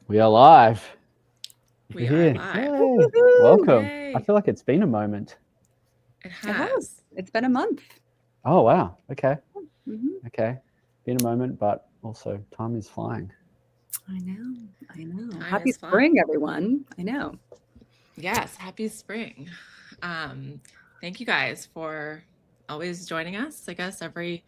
We are live. We You're are here. live. Yay. Woohoo! Welcome. I Yay. feel like it's been a moment. It It has. has. It's been a month. Oh, wow. Okay. Mhm. Okay. Been a moment, but also time is flying. I know. I know. Time Happy is flying. spring, everyone. I know. Yes, happy spring. Thank you guys for always joining us. I guess every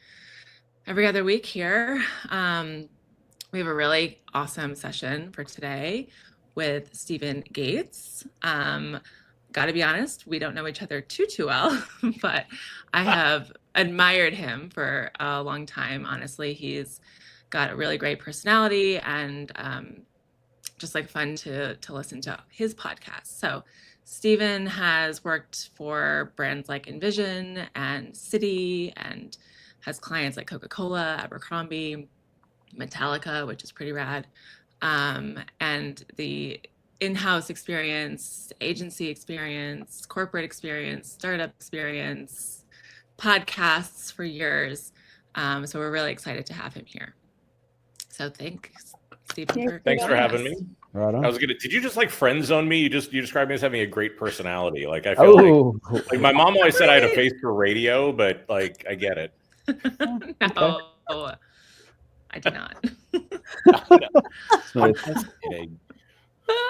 other week here. We have a really awesome session for today with Stephen Gates. Got to be honest, we don't know each other too well, but I have admired him for a long time. Honestly, he's got a really great personality and just like fun to listen to his podcast. So Stephen has worked for brands like Envision and City and has clients like Coca-Cola, Abercrombie, Metallica, which is pretty rad. And the in-house experience, agency experience, corporate experience, startup experience, podcasts for years. So we're really excited to have him here. So thanks, Stephen, Yay, for Thanks for joining having us. me. Right on. I was gonna. Did you just like friend zone me? You described me as having a great personality. Like I feel like my mom always said I had a face for radio, but like I get it. No, I do not. Smooth. Kidding.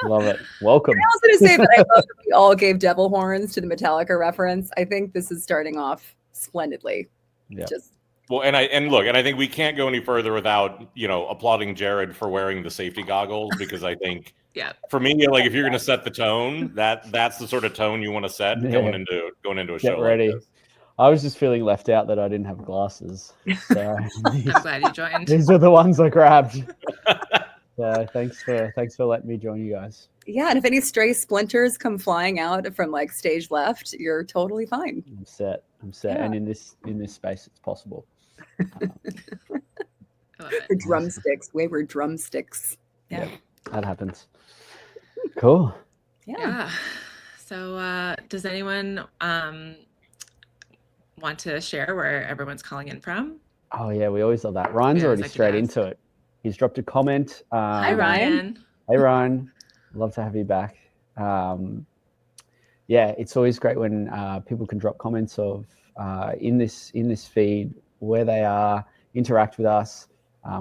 Love it. Welcome. I was going to say that I love that we all gave devil horns to the Metallica reference. I think this is starting off splendidly. Yeah. Just Well, and I think we can't go any further without applauding Jared for wearing the safety goggles, because I think Yeah. for me, like if you're gonna set the tone, that's the sort of tone you want to set going Yeah. into a Get show ready. like this. I was just feeling left out that I didn't have glasses. So I'm glad you joined. these are the ones I grabbed. So thanks for letting me join you guys. yeah, and if any stray splinters come flying out from like stage left, you're totally fine. I'm set. Yeah. And in this space it's possible. I love The it. drumsticks, wayward drumsticks. Yeah. That happens. Cool. Yeah. Yeah. So does anyone want to share where everyone's calling in from? Oh yeah, we always love that. Ryan's We always already like to straight ask. into it. He's dropped a comment. Hi, Ryan. Hey Ryan, love to have you back. Yeah, it's always great when people can drop comments of in this feed where they are, interact with us.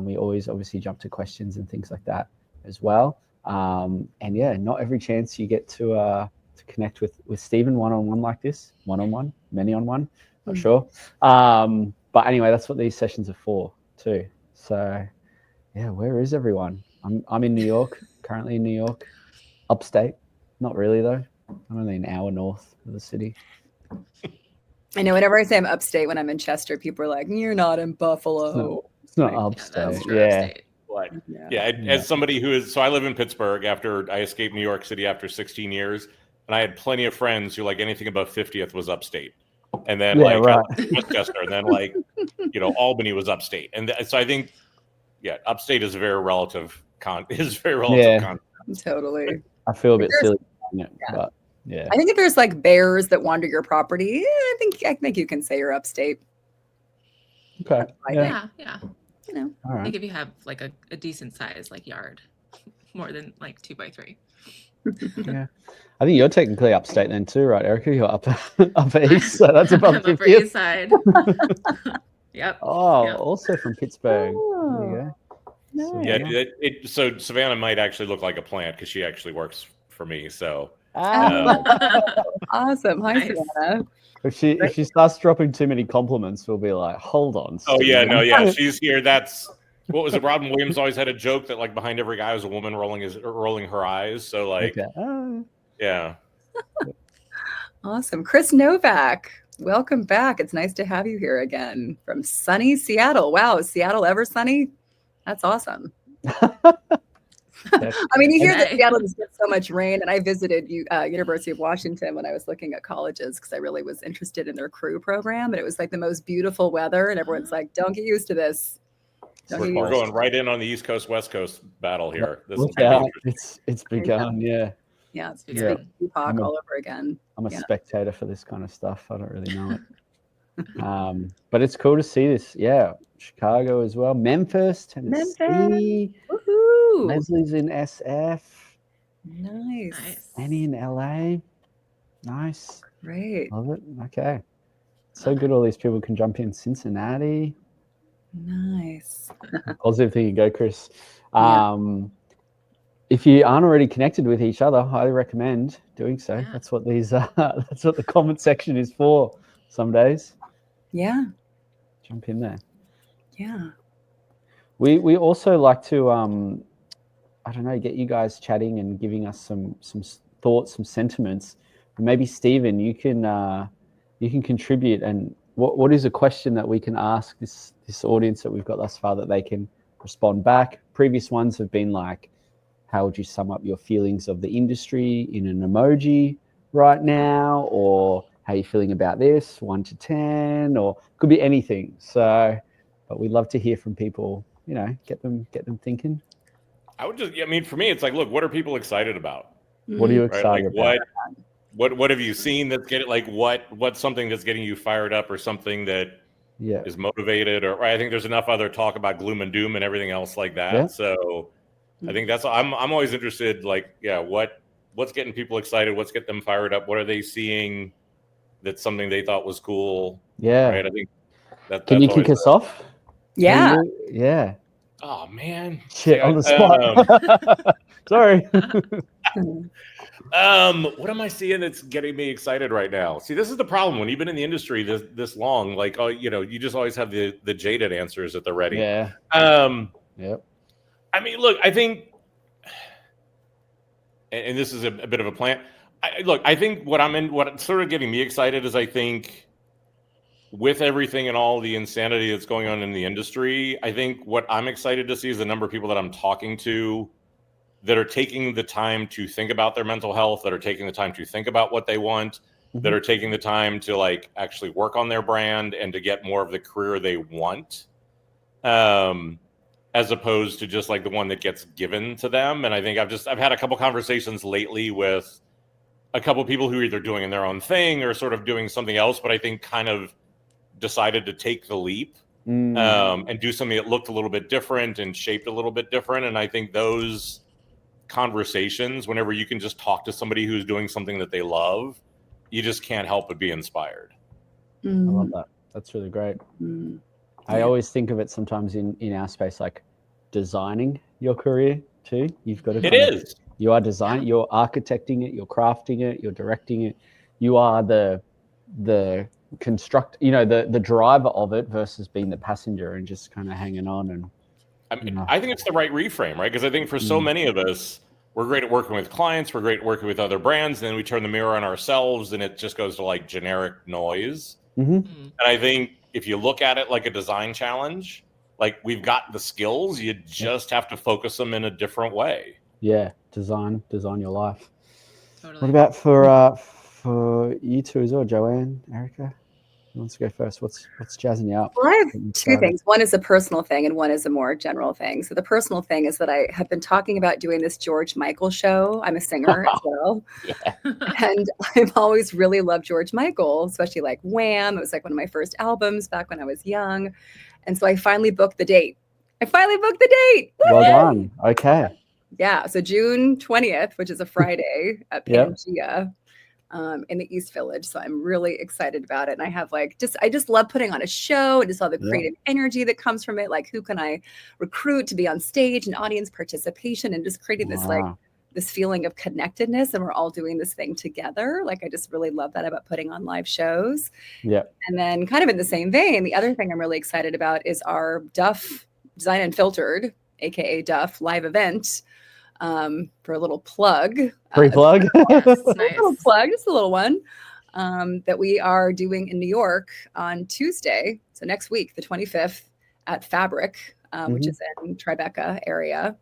We always obviously jump to questions and things like that as well. And yeah, not every chance you get to connect with Stephen one-on-one like this, one-on-one, many-on-one, not sure. But anyway, that's what these sessions are for too. So yeah, where is everyone? I'm in New York, currently in New York, upstate. Not really though. I'm only an hour north of the city. I know whenever I say I'm upstate when I'm in Chester, people are like, "You're not in Buffalo." It's not Right. upstate. Yeah, that's true. Yeah. Upstate. But Yeah. as somebody who is, so I live in Pittsburgh after I escaped New York City after 16 years, and I had plenty of friends who like anything above 50th was upstate, and then Yeah, like right. Westchester, and then like Albany was upstate, and so I think upstate is a very relative Yeah. Totally. I feel a bit There's- silly saying it, yeah. but yeah. I think if there's like bears that wander your property, I think you can say you're upstate. Okay. I Yeah. think. Yeah. You know. All I right. think if you have like a decent size like yard, more than like 2x3. Yeah. I think you're technically upstate then too, right, Erica? You're upper east, so that's above I'm Upper 50th. East Side. Yep. Oh, Yep. also from Pittsburgh. There you go. Nice. Yeah, so Savannah might actually look like a plant because she actually works for me. So Awesome. Hi, Nice. Savannah. If she starts dropping too many compliments, we'll be like, hold on. oh yeah, Steve." no, yeah, she's here. That's what was it? Robin Williams always had a joke that like behind every guy was a woman rolling her eyes. So like, Okay. Oh. yeah. Awesome. Chris Novak, welcome back. It's nice to have you here again from sunny Seattle. Wow, is Seattle ever sunny? That's awesome. I mean, you hear that Okay. Seattle just gets so much rain, and I visited University of Washington when I was looking at colleges because I really was interested in their crew program, and it was like the most beautiful weather, and everyone's like, "Don't get used to this." Don't get We're used to going right in on the East Coast West Coast battle here. This is Look gonna be out. interesting. It's begun, yeah. Yeah, it's Yeah. big Tupac I'm a- all over again. I'm a Yeah. spectator for this kind of stuff. I don't really know it. But it's cool to see this. Yeah. Chicago as well. Memphis, Tennessee. Woohoo! Ooh, Leslie's in SF. nice. Nice. Annie in LA. Nice. Great. Love it. Okay. So good all these people can jump in. Cincinnati. Nice. Positive thing you go, Chris. Yeah. If you aren't already connected with each other, highly recommend doing so. Yeah. That's what that's what the comment section is for some days. Yeah. Jump in there. Yeah. We also like to I don't know, get you guys chatting and giving us some thoughts, some sentiments. Maybe Stephen, you can contribute. And what is a question that we can ask this audience that we've got thus far that they can respond back? Previous ones have been like, how would you sum up your feelings of the industry in an emoji right now? Or how are you feeling about this, 1 to 10, or could be anything. So, but we'd love to hear from people, you know, get them thinking. I would just, I mean, for me, it's like, look, what are people excited about? What are you Right? Like excited about? what have you seen that's getting, like, what's something that's getting you fired up, or something that Yeah. is motivated, or I think there's enough other talk about gloom and doom and everything else like that. Yeah. So I think that's, I'm always interested, like, yeah, what's getting people excited? What's getting them fired up? What are they seeing that's something they thought was cool? Yeah. Right. I think that's Can you kick us off? Yeah. Yeah. Oh man. Shit, on the spot. Sorry. What am I seeing that's getting me excited right now? See, this is the problem when you've been in the industry this long. Like, oh, you know, you just always have the jaded answers at the ready. Yeah. Yep. I mean, look, I think, and this is a bit of a plant. I think what's sort of getting me excited is, I think, with everything and all the insanity that's going on in the industry, I think what I'm excited to see is the number of people that I'm talking to that are taking the time to think about their mental health, that are taking the time to think about what they want, that are taking the time to, like, actually work on their brand and to get more of the career they want, as opposed to just like the one that gets given to them. And I think I've had a couple conversations lately with a couple people who are either doing their own thing or sort of doing something else, but I think kind of decided to take the leap and do something that looked a little bit different and shaped a little bit different. And I think those conversations, whenever you can just talk to somebody who's doing something that they love, you just can't help but be inspired. I love that. That's really great. I always think of it sometimes in our space like designing your career too. You've got to you are designing, you're architecting it, you're crafting it, you're directing it. You are the construct, you know, the driver of it versus being the passenger and just kind of hanging on. And I mean, I think it's the right reframe, right? Because I think for so many of us, we're great at working with clients, we're great at working with other brands, and then we turn the mirror on ourselves and it just goes to like generic noise. And I think if you look at it like a design challenge, like, we've got the skills, you just have to focus them in a different way. Yeah, design your life. Totally. What about for you two as well, Joanne, Erica? Who wants to go first? What's jazzing you up? Well, I have two things. One is a personal thing and one is a more general thing. So the personal thing is that I have been talking about doing this George Michael show. I'm a singer as well. And I've always really loved George Michael, especially like Wham! It was like one of my first albums back when I was young. And so I finally booked the date. Well done. Okay. Yeah. So June 20th, which is a Friday at Pangea. In the East Village. So I'm really excited about it. And I have like, I just love putting on a show and just all the creative energy that comes from it. Like, who can I recruit to be on stage and audience participation and just creating this, like, this feeling of connectedness. And we're all doing this thing together. Like, I just really love that about putting on live shows. Yeah. And then kind of in the same vein, the other thing I'm really excited about is our Duff Design Unfiltered, AKA Duff live event. For a little plug. Free plug? Nice. Little plug, just a little one, that we are doing in New York on Tuesday. So next week, the 25th at Fabric, which is in Tribeca area.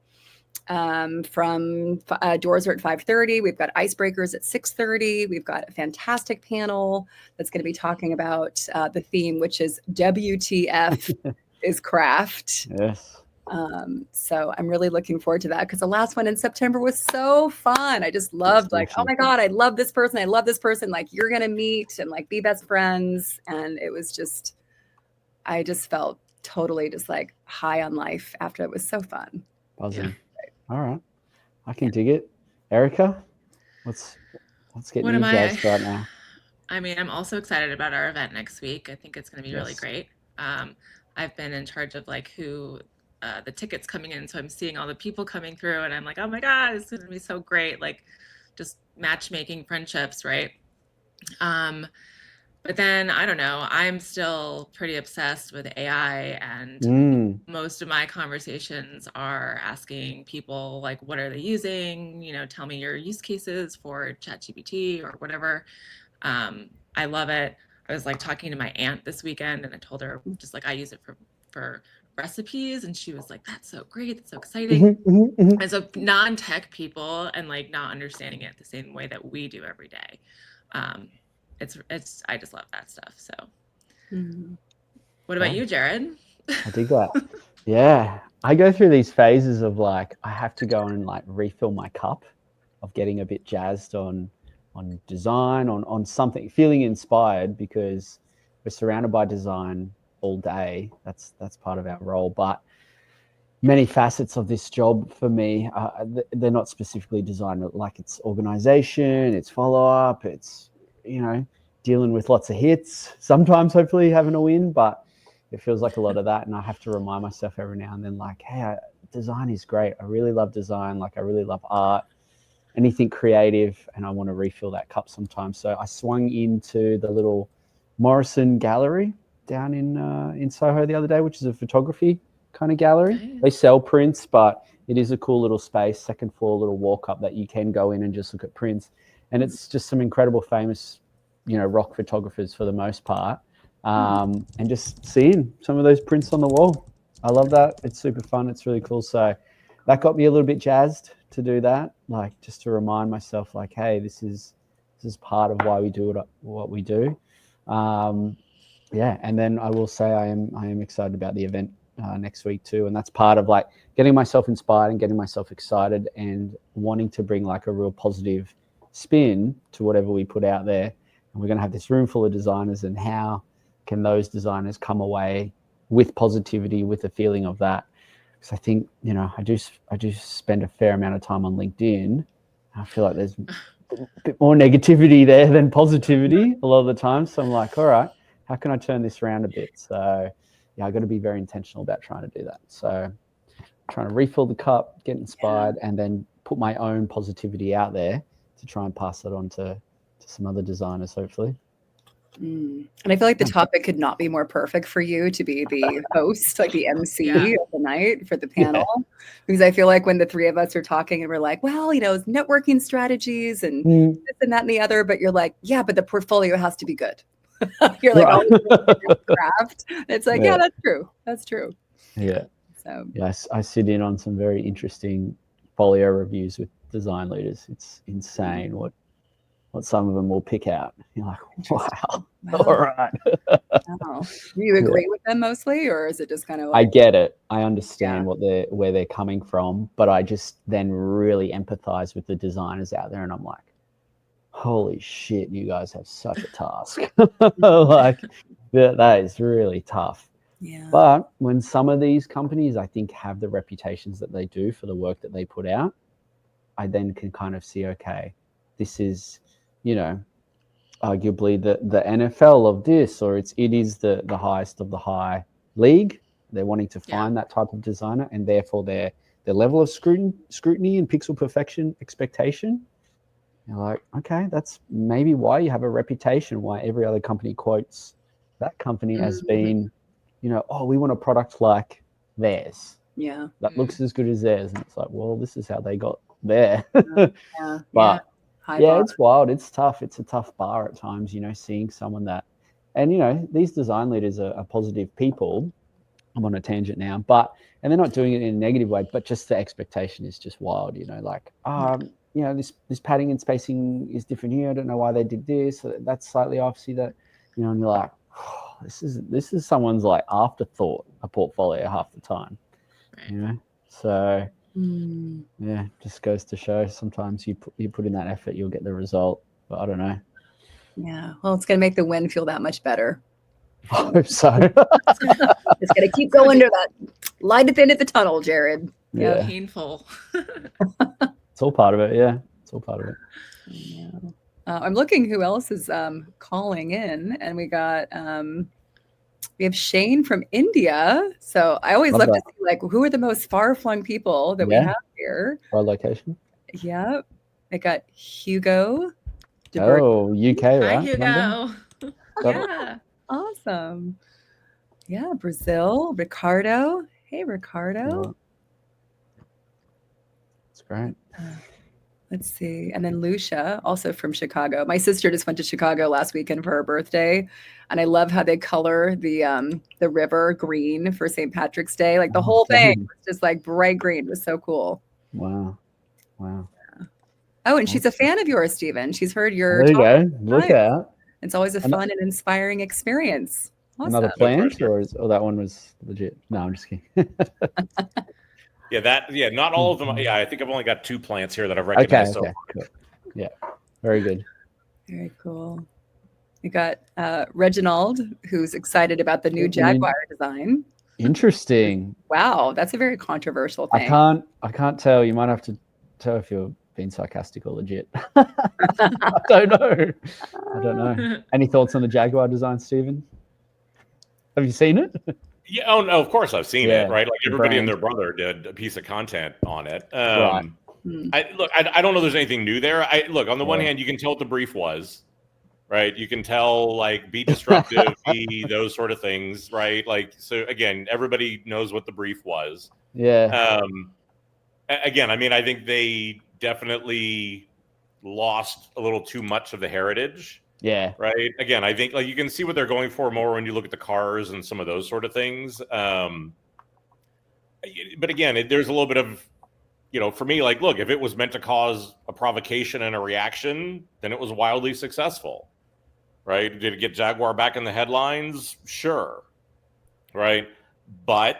From doors are at 5:30. We've got icebreakers at 6:30. We've got a fantastic panel that's going to be talking about the theme, which is WTF is craft. Yes. So I'm really looking forward to that because the last one in September was so fun. I just loved like, oh my God, I love this person. I love this person. Like, you're going to meet and like be best friends. And it was just, I just felt totally just like high on life after it was so fun. Buzzing. All right. I can dig it. Erica, what's getting What you am I? jazzed right now? I mean, I'm also excited about our event next week. I think it's going to be really Yes. great. I've been in charge of like who the tickets coming in, so I'm seeing all the people coming through, and I'm like, oh my God, it's going to be so great. Like, just matchmaking friendships, right? But then I don't know. I'm still pretty obsessed with AI, and most of my conversations are asking people like, what are they using? You know, tell me your use cases for ChatGPT or whatever. I love it. I was like talking to my aunt this weekend, and I told her just like I use it for recipes, and she was like, "That's so great. That's so exciting." As a non-tech people and like not understanding it the same way that we do every day, it's I just love that stuff. So, what about you, Jared? I dig that. Yeah, I go through these phases of like I have to go and like refill my cup, of getting a bit jazzed on design, on something, feeling inspired, because we're surrounded by design all day. That's part of our role, but many facets of this job for me, they're not specifically designed. Like it's organization, it's follow-up, it's, you know, dealing with lots of hits, sometimes hopefully having a win, but it feels like a lot of that. And I have to remind myself every now and then, like, hey, design is great. I really love design. Like I really love art, anything creative, and I want to refill that cup sometimes. So I swung into the little Morrison gallery down in Soho the other day, which is a photography kind of gallery. Nice. They sell prints, but it is a cool little space, second floor little walk up that you can go in and just look at prints. And it's just some incredible famous, you know, rock photographers for the most part. And just seeing some of those prints on the wall. I love that. It's super fun. It's really cool. So that got me a little bit jazzed to do that, like just to remind myself, like, hey, this is part of why we do what we do. Yeah, and then I will say I am excited about the event next week too, and that's part of like getting myself inspired and getting myself excited and wanting to bring like a real positive spin to whatever we put out there. And we're going to have this room full of designers, and how can those designers come away with positivity, with a feeling of that? Because I think, you know, I do spend a fair amount of time on LinkedIn. I feel like there's a bit more negativity there than positivity a lot of the time. So I'm like, all right, how can I turn this around a bit? So yeah, I got to be very intentional about trying to do that. So trying to refill the cup, get inspired, and then put my own positivity out there to try and pass it on to some other designers, hopefully. And I feel like the topic could not be more perfect for you to be the host, like the MC of the night for the panel. Because I feel like when the three of us are talking and we're like, well, you know, networking strategies and this and that and the other, but you're like, yeah, but the portfolio has to be good. You're like, oh, craft. It's like, yeah, that's true. That's true. Yeah. So yes, I sit in on some very interesting folio reviews with design leaders. It's insane what some of them will pick out. You're like, wow. All right. Wow. Do you agree with them mostly, or is it just kind of like, I get it. I understand where they're coming from, but I just then really empathize with the designers out there, and I'm like, holy shit, you guys have such a task. Like that is really tough. Yeah. But when some of these companies, I think, have the reputations that they do for the work that they put out, I then can kind of see, okay, this is, you know, arguably the NFL of this, or it is the highest of the high league. They're wanting to find that type of designer, and therefore their level of scrutiny and pixel perfection expectation. You're like, okay, that's maybe why you have a reputation, why every other company quotes that company as being, you know, oh, we want a product like theirs. Yeah. That looks as good as theirs. And it's like, well, this is how they got there. But it's wild. It's tough. It's a tough bar at times, you know, seeing someone that, and, you know, these design leaders are positive people. I'm on a tangent now, and they're not doing it in a negative way, but just the expectation is just wild, you know, like, you know, this padding and spacing is different here. I don't know why they did this. That's slightly off. See that, you know, and you're like, oh, this is someone's like afterthought, a portfolio half the time, you know? So yeah, just goes to show sometimes you put in that effort, you'll get the result, but I don't know. Yeah. Well, it's going to make the win feel that much better. I hope so. It's going to keep going to that light at the end of the tunnel, Jared. Yeah. Painful. It's all part of it. Yeah. It's all part of it. Yeah. I'm looking who else is calling in, and we have Shane from India. So I always love to see like who are the most far-flung people that we have here. Our location. Yep. I got Hugo. Oh, UK, right? Hi, Hugo. London? Yeah. Awesome. Yeah, Brazil. Ricardo. Hey, Ricardo. That's great. Let's see. And then Lucia, also from Chicago. My sister just went to Chicago last weekend for her birthday. And I love how they color the river green for St. Patrick's Day. Like the whole thing was just like bright green. It was so cool. Wow. Wow. Oh, and she's a fan of yours, Stephen. She's heard your There you go. Look out. It's always a fun and inspiring experience. Awesome. Another plant, or that one was legit? No, I'm just kidding. Not all of them. Yeah, I think I've only got 2 plants here that I've recognized. Okay. Cool. Yeah, very good. Very cool. We got Reginald, who's excited about the new Jaguar design. Interesting. Wow, that's a very controversial thing. I can't tell. You might have to tell if you're being sarcastic or legit. I don't know. Any thoughts on the Jaguar design, Stephen? Have you seen it? Yeah. Oh no, of course I've seen it. Right, like everybody and their brother did a piece of content on it. Right. I don't know. There's anything new there. On the one hand, you can tell what the brief was. Right, you can tell like be disruptive, be those sort of things. Right, like so. Again, everybody knows what the brief was. Yeah. Again, I mean, I think they definitely lost a little too much of the heritage. Yeah. Right. Again, I think like you can see what they're going for more when you look at the cars and some of those sort of things. But again, there's a little bit of, for me, like, look, if it was meant to cause a provocation and a reaction, then it was wildly successful. Right. Did it get Jaguar back in the headlines? Sure. Right. But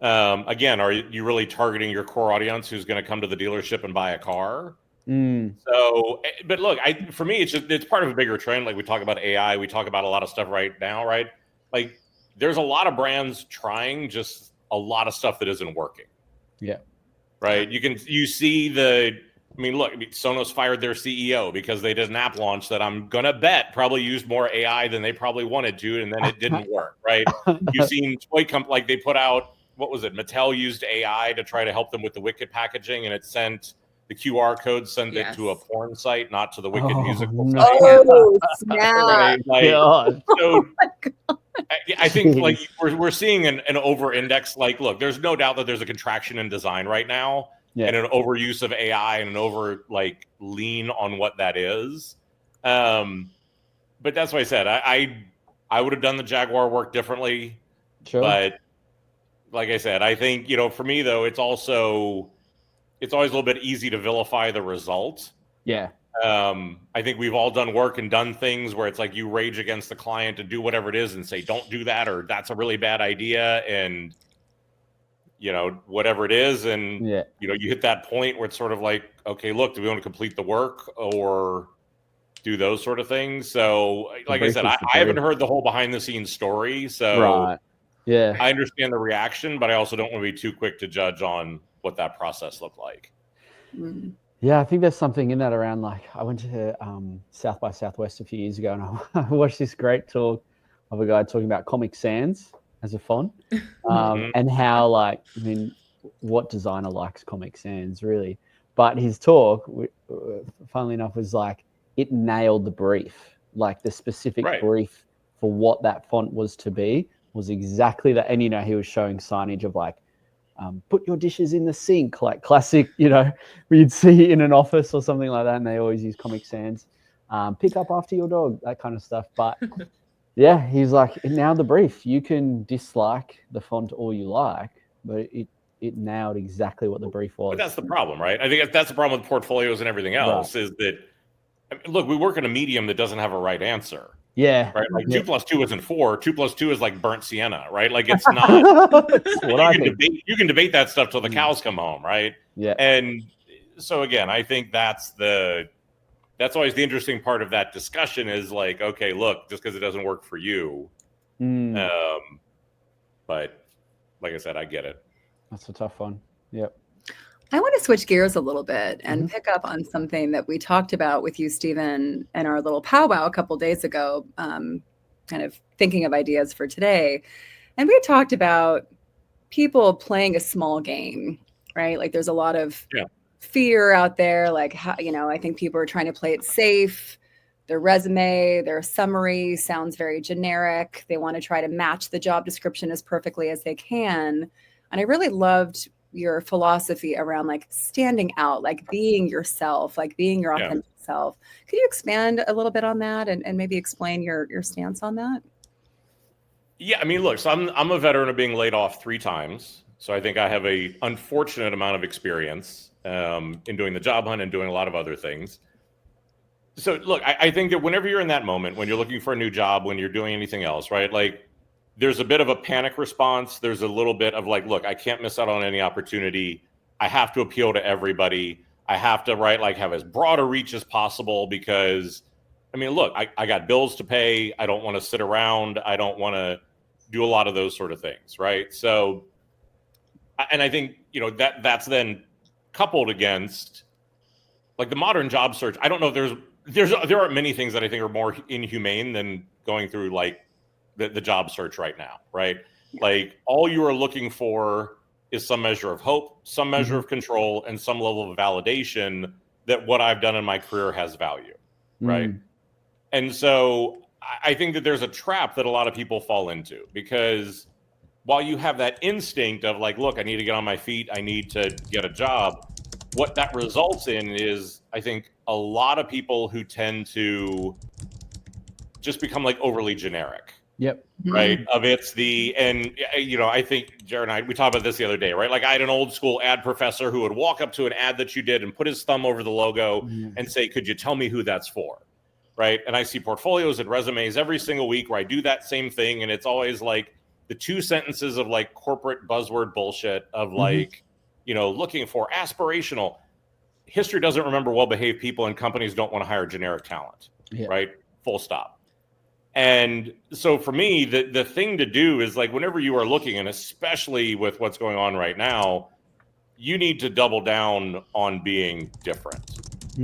again, are you really targeting your core audience who's going to come to the dealership and buy a car? So, but look, for me, it's part of a bigger trend. Like we talk about AI, we talk about a lot of stuff right now, right? Like there's a lot of brands trying just a lot of stuff that isn't working. Yeah. Right. You see look, Sonos fired their CEO because they did an app launch that I'm going to bet probably used more AI than they probably wanted to. And then it didn't work. Right. You've seen like they put out, what was it? Mattel used AI to try to help them with the Wicked packaging, and it sent the QR code it to a porn site, not to the Wicked musical site. Oh, snap. God. So I think like we're seeing an over-index. Like, look, there's no doubt that there's a contraction in design right now, and an overuse of AI and an over lean on what that is. But that's why I said I would have done the Jaguar work differently. Sure. But like I said, I think for me though, it's always a little bit easy to vilify the result. Yeah. I think we've all done work and done things where it's like you rage against the client and do whatever it is and say, don't do that, or that's a really bad idea. And, whatever it is. And, you hit that point where it's sort of like, okay, look, do we want to complete the work or do those sort of things? So like I said, I haven't heard the whole behind the scenes story. So yeah, I understand the reaction, but I also don't want to be too quick to judge on what that process looked like. Yeah, I think there's something in that around, like I went to South by Southwest a few years ago, and I watched this great talk of a guy talking about Comic Sans as a font, and how what designer likes Comic Sans really? But his talk, funnily enough, was like it nailed the brief, like the specific brief for what that font was to be was exactly that. And he was showing signage of put your dishes in the sink, like classic, where you'd see in an office or something like that, and they always use Comic Sans. Pick up after your dog, that kind of stuff. But yeah, he's like, now the brief, you can dislike the font all you like, but it nailed exactly what the brief was. But that's the problem, right? I think that's the problem with portfolios and everything else is that, look, we work in a medium that doesn't have a right answer. Yeah. Right. Like 2 + 2 isn't 4. 2 + 2 is like burnt sienna, right? Like it's not. You can debate that stuff till the cows come home, right? Yeah. And so again, I think that's always the interesting part of that discussion is like, okay, look, just because it doesn't work for you, but like I said, I get it. That's a tough one. Yep. I want to switch gears a little bit and pick up on something that we talked about with you, Stephen, in our little powwow a couple days ago, kind of thinking of ideas for today. And we talked about people playing a small game, right? Like there's a lot of fear out there. Like, how, I think people are trying to play it safe. Their resume, their summary sounds very generic. They want to try to match the job description as perfectly as they can. And I really loved your philosophy around like standing out, like being yourself, like being your authentic self. Could you expand a little bit on that and maybe explain your stance on that? Yeah, I mean, look, so I'm a veteran of being laid off 3 times. So I think I have a unfortunate amount of experience in doing the job hunt and doing a lot of other things. So look, I think that whenever you're in that moment, when you're looking for a new job, when you're doing anything else, right? Like there's a bit of a panic response. There's a little bit of like, look, I can't miss out on any opportunity. I have to appeal to everybody. I have to, right, like have as broad a reach as possible because, I mean, look, I got bills to pay. I don't want to sit around. I don't want to do a lot of those sort of things, right? So, and I think, that's then coupled against like the modern job search. I don't know if there aren't many things that I think are more inhumane than going through like the job search right now, right? Like all you are looking for is some measure of hope, some measure of control, and some level of validation that what I've done in my career has value, right? And so I think that there's a trap that a lot of people fall into because while you have that instinct of like, look, I need to get on my feet, I need to get a job, what that results in is, I think, a lot of people who tend to just become like overly generic. Yep. Right. Of it's I think Jared and I, we talked about this the other day, right? Like I had an old school ad professor who would walk up to an ad that you did and put his thumb over the logo and say, could you tell me who that's for? Right. And I see portfolios and resumes every single week where I do that same thing. And it's always like the 2 sentences of like corporate buzzword bullshit of like, looking for aspirational. History doesn't remember well-behaved people and companies don't want to hire generic talent. Right. Full stop. And so for me, the thing to do is like whenever you are looking, and especially with what's going on right now, you need to double down on being different,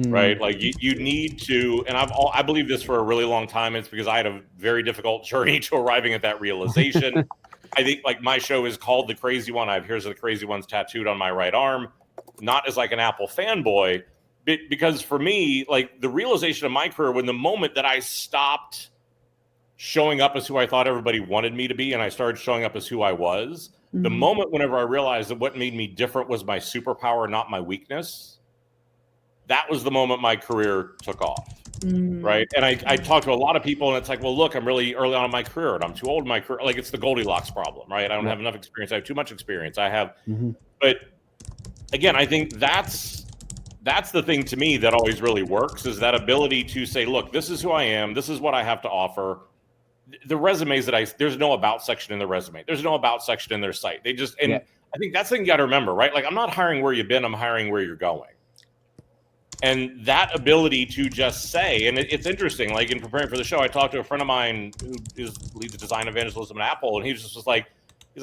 right? Like you need to, and I believe this for a really long time. It's because I had a very difficult journey to arriving at that realization. I think like my show is called The Crazy One. I have Here's the Crazy Ones tattooed on my right arm, not as like an Apple fanboy, but because for me, like the realization of my career, when the moment that I stopped showing up as who I thought everybody wanted me to be, and I started showing up as who I was, the moment whenever I realized that what made me different was my superpower, not my weakness, that was the moment my career took off. Right. And I talk to a lot of people and it's like, well, look, I'm really early on in my career and I'm too old in my career. Like it's the Goldilocks problem, right? I don't have enough experience. I have too much experience. I have, but again, I think that's the thing to me that always really works is that ability to say, look, this is who I am. This is what I have to offer. The resumes that there's no about section in the resume. There's no about section in their site. They just, I think that's the thing you got to remember, right? Like I'm not hiring where you've been, I'm hiring where you're going. And that ability to just say, and it's interesting, like in preparing for the show, I talked to a friend of mine who leads design evangelism at Apple. And he just was like,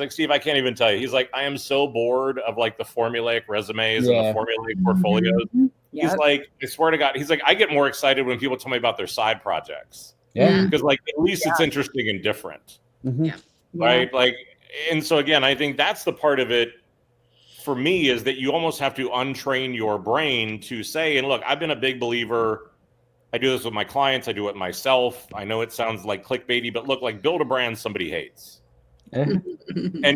Steve, I can't even tell you. He's like, I am so bored of like the formulaic resumes and the formulaic portfolios. He's like, I swear to God, he's like, I get more excited when people tell me about their side projects. Because like at least it's interesting and different. Right. Like, and so again, I think that's the part of it for me is that you almost have to untrain your brain to say, and look, I've been a big believer. I do this with my clients. I do it myself. I know it sounds like clickbaity, but look, like build a brand somebody hates. And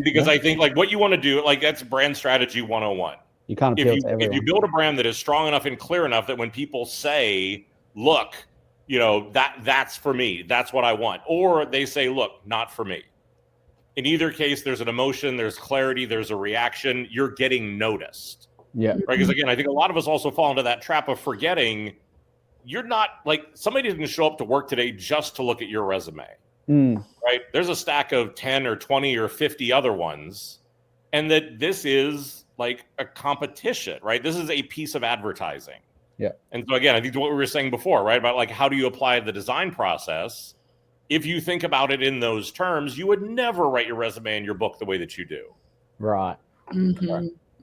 because I think like what you want to do, like that's brand strategy 101. You can't appeal to everyone. If you build a brand that is strong enough and clear enough that when people say, look, that's for me, that's what I want. Or they say, look, not for me. In either case, there's an emotion, there's clarity, there's a reaction, you're getting noticed. Right. Because again, I think a lot of us also fall into that trap of forgetting you're not like somebody didn't show up to work today just to look at your resume. Right. There's a stack of 10 or 20 or 50 other ones. And that this is like a competition, right? This is a piece of advertising. And so again, I think what we were saying before, right? About like, how do you apply the design process? If you think about it in those terms, you would never write your resume and your book the way that you do. Right.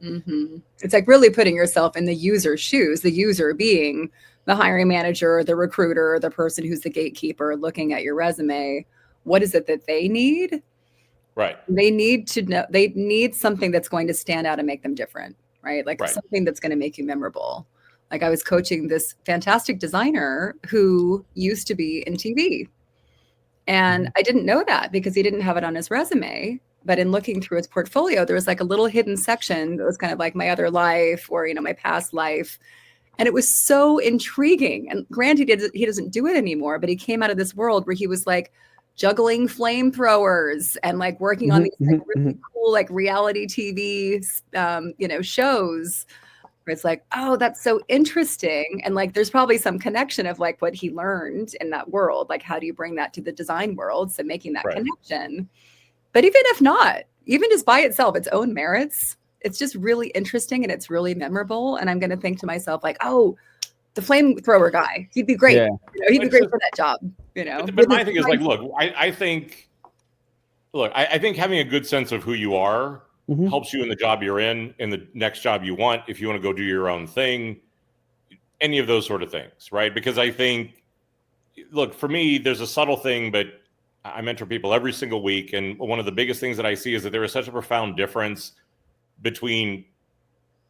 It's like really putting yourself in the user's shoes, the user being the hiring manager, the recruiter, the person who's the gatekeeper looking at your resume. What is it that they need? Right. They need to know, they need something that's going to stand out and make them different, right? Like something that's going to make you memorable. Like I was coaching this fantastic designer who used to be in TV. And I didn't know that because he didn't have it on his resume. But in looking through his portfolio, there was like a little hidden section that was kind of like my other life or, you know, my past life. And it was so intriguing. And granted, he doesn't do it anymore, but he came out of this world where he was like juggling flamethrowers and like working on these like really cool like reality TV, you know, shows. Where it's like, oh, that's so interesting. And like, there's probably some connection of like what he learned in that world. Like, how do you bring that to the design world? So making that connection. But even if not, even just by itself, its own merits, it's just really interesting and it's really memorable. And I'm going to think to myself like, oh, the flamethrower guy, he'd be great. You know, he'd be great for that job, you know. But my thing is like, look, I think having a good sense of who you are helps you in the job you're in the next job you want, if you want to go do your own thing, any of those sort of things, right? Because I think, look, for me, there's a subtle thing, but I mentor people every single week. And one of the biggest things that I see is that there is such a profound difference between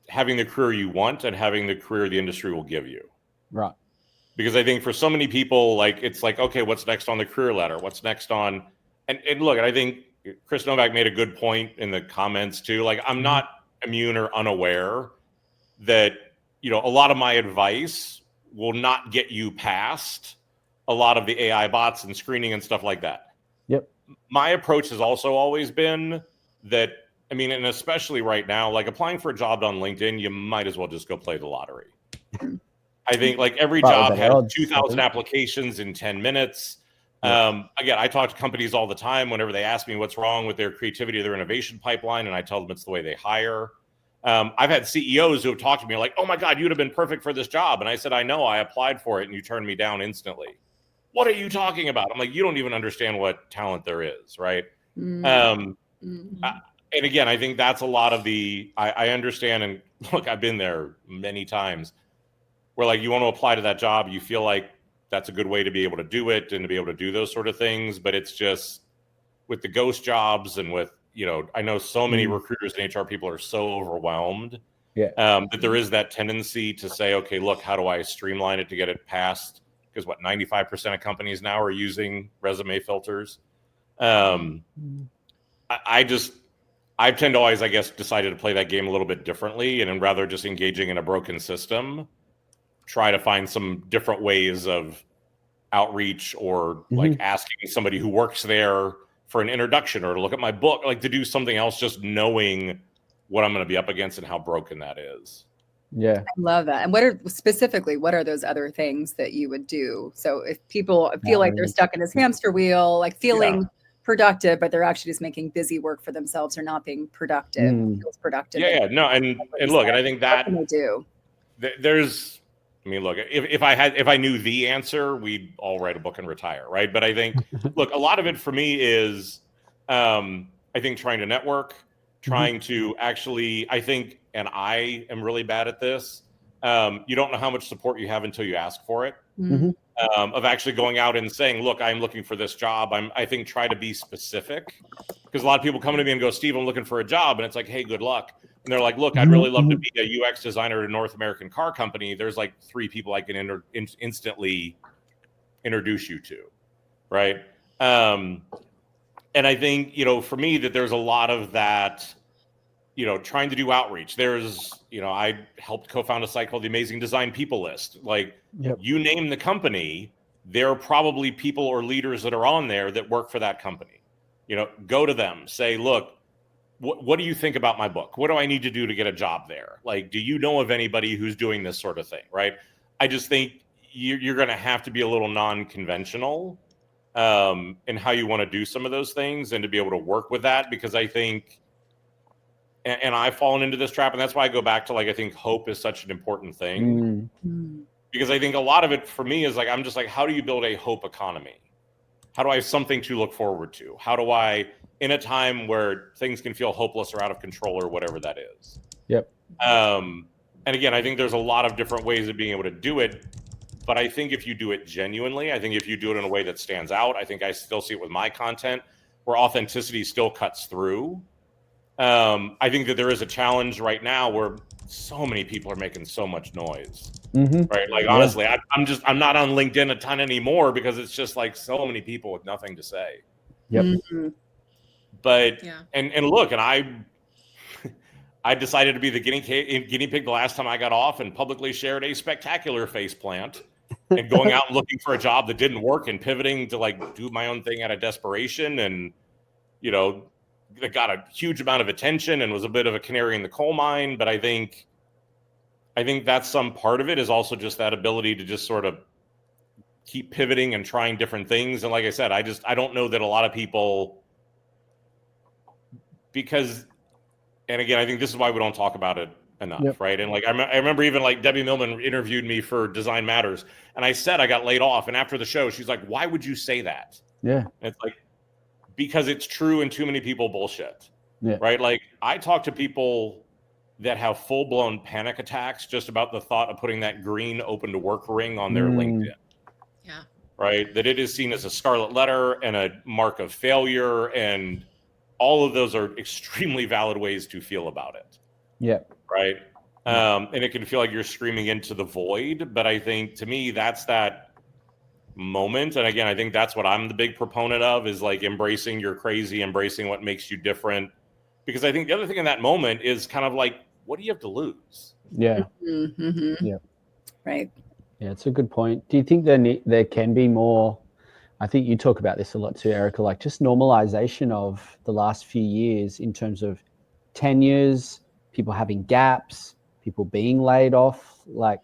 having the career you want and having the career the industry will give you. Right. Because I think for so many people, like, it's like, okay, what's next on the career ladder? What's next on, and look, I think Chris Novak made a good point in the comments too. Like, I'm not immune or unaware that, you know, a lot of my advice will not get you past a lot of the AI bots and screening and stuff like that. Yep. My approach has also always been that, I mean, and especially right now, like applying for a job on LinkedIn, you might as well just go play the lottery. I think like every job has 2,000 applications in 10 minutes. Again, I talk to companies all the time whenever they ask me what's wrong with their creativity or their innovation pipeline, and I tell them it's the way they hire. I've had CEOs who have talked to me like, oh my God, you'd have been perfect for this job. And I said, I know, I applied for it and you turned me down instantly. What are you talking about? I'm like, you don't even understand what talent there is, right? And again, I think that's a lot of the, I understand, and look, I've been there many times where like you want to apply to that job, you feel like that's a good way to be able to do it and to be able to do those sort of things. But it's just with the ghost jobs and with, you know, I know so many recruiters and HR people are so overwhelmed that there is that tendency to say, okay, look, how do I streamline it to get it past? Because what, 95% of companies now are using resume filters. I tend to always, I guess, decided to play that game a little bit differently, and rather just engaging in a broken system, try to find some different ways of outreach or like asking somebody who works there for an introduction or to look at my book, like to do something else, just knowing what I'm going to be up against and how broken that is. Yeah. I love that. And what are those other things that you would do? So if people feel like they're stuck in this hamster wheel, like feeling productive, but they're actually just making busy work for themselves or not being productive, feels productive. No. And look, and I think that what can they do? There's, I mean, look, if I knew the answer, we'd all write a book and retire, right? But I think, look, a lot of it for me is, I think trying to network, trying to actually, I think, and I am really bad at this. You don't know how much support you have until you ask for it. Of actually going out and saying, look, I'm looking for this job. I think try to be specific, because a lot of people come to me and go, Steve, I'm looking for a job. And it's like, hey, good luck. And they're like, look, I'd really love to be a UX designer at a North American car company. There's like 3 people I can instantly introduce you to. Right. And I think, you know, for me, that there's a lot of that, you know, trying to do outreach. There's, you know, I helped co-found a site called the Amazing Design People List. Like, you name the company, there are probably people or leaders that are on there that work for that company. You know, go to them, say, look, what do you think about my book? What do I need to do to get a job there? Like, do you know of anybody who's doing this sort of thing, right? I just think you're going to have to be a little non-conventional in how you want to do some of those things and to be able to work with that, because I think, and I've fallen into this trap, and that's why I go back to, like, I think hope is such an important thing, because I think a lot of it for me is like, I'm just like, how do you build a hope economy? How do I have something to look forward to? How do I, in a time where things can feel hopeless or out of control or whatever that is, Yep. And again, I think there's a lot of different ways of being able to do it. But I think if you do it genuinely, I think if you do it in a way that stands out, I think I still see it with my content where authenticity still cuts through. I think that there is a challenge right now where so many people are making so much noise, right? Like, honestly, I'm not on LinkedIn a ton anymore because it's just like so many people with nothing to say. Yep. But, and look, and I decided to be the guinea pig the last time I got off and publicly shared a spectacular face plant and going out and looking for a job that didn't work and pivoting to like do my own thing out of desperation. And, you know, it got a huge amount of attention and was a bit of a canary in the coal mine. But I think that's some part of it is also just that ability to just sort of keep pivoting and trying different things. And like I said, I don't know that a lot of people, because, and again, I think this is why we don't talk about it enough, right? And like, I remember even like Debbie Millman interviewed me for Design Matters, and I said I got laid off. And after the show, she's like, "Why would you say that?" Yeah. And it's like, because it's true and too many people bullshit, right? Like, I talk to people that have full-blown panic attacks just about the thought of putting that green open to work ring on their LinkedIn. Yeah. Right? That it is seen as a scarlet letter and a mark of failure, and all of those are extremely valid ways to feel about it. Yeah. Right. And it can feel like you're screaming into the void. But I think, to me, that's that moment. And again, I think that's what I'm the big proponent of, is like embracing your crazy, embracing what makes you different. Because I think the other thing in that moment is kind of like, what do you have to lose? Yeah. Yeah. Right. Yeah, it's a good point. Do you think there can be more? I think you talk about this a lot too, Erica, like just normalization of the last few years in terms of tenures, people having gaps, people being laid off. Like,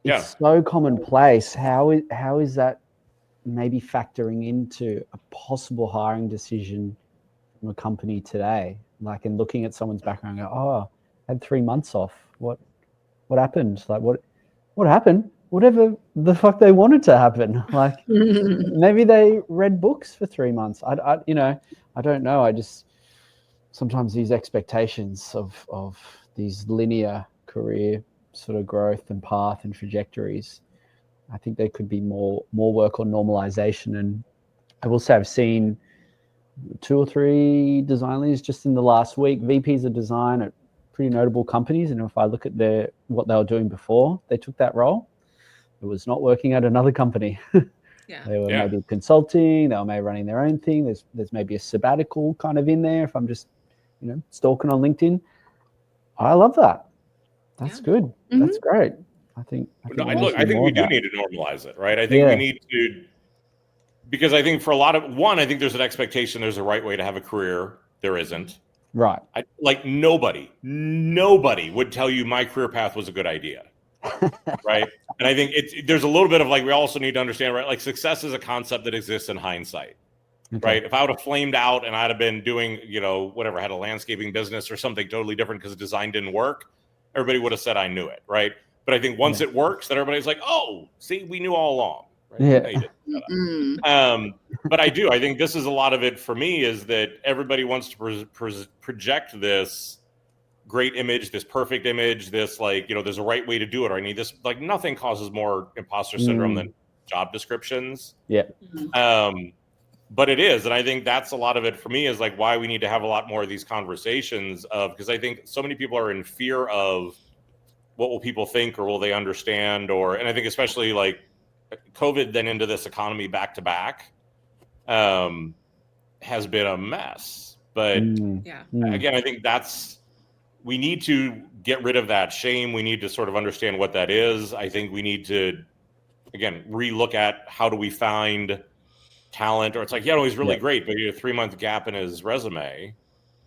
it's so commonplace. How is that maybe factoring into a possible hiring decision from a company today? Like, and looking at someone's background and go, "Oh, I had 3 months off. What happened? Like, what happened? Whatever the fuck they wanted to happen." Like, maybe they read books for 3 months. I don't know. I just, sometimes these expectations of these linear career sort of growth and path and trajectories, I think there could be more work on normalization. And I will say I've seen 2 or 3 design leaders just in the last week, VPs of design at pretty notable companies. And if I look at what they were doing before they took that role, it was not working at another company. They were maybe consulting, they were maybe running their own thing. There's maybe a sabbatical kind of in there if I'm just, stalking on LinkedIn. I love that. That's good. That's great. I think we do need to normalize it, right? I think we need to, because I think for a lot of, I think there's an expectation there's a right way to have a career. There isn't. Right. Like nobody would tell you my career path was a good idea. Right. And I think there's a little bit of like, we also need to understand, right? Like, success is a concept that exists in hindsight. Okay. Right. If I would have flamed out and I'd have been doing, whatever, had a landscaping business or something totally different because the design didn't work, everybody would have said I knew it. Right. But I think once it works, then everybody's like, "Oh, see, we knew all along." Right? Yeah. But I think this is a lot of it for me, is that everybody wants to project this great image, this perfect image, this like, there's a right way to do it, or I need this. Like, nothing causes more imposter syndrome than job descriptions. Yeah. But it is. And I think that's a lot of it for me, is like why we need to have a lot more of these conversations because I think so many people are in fear of what will people think, or will they understand, and I think especially like COVID then into this economy back to back has been a mess. But again, I think we need to get rid of that shame. We need to sort of understand what that is. I think we need to, again, relook at how do we find talent, or it's like, he's really great, but he had a 3-month gap in his resume.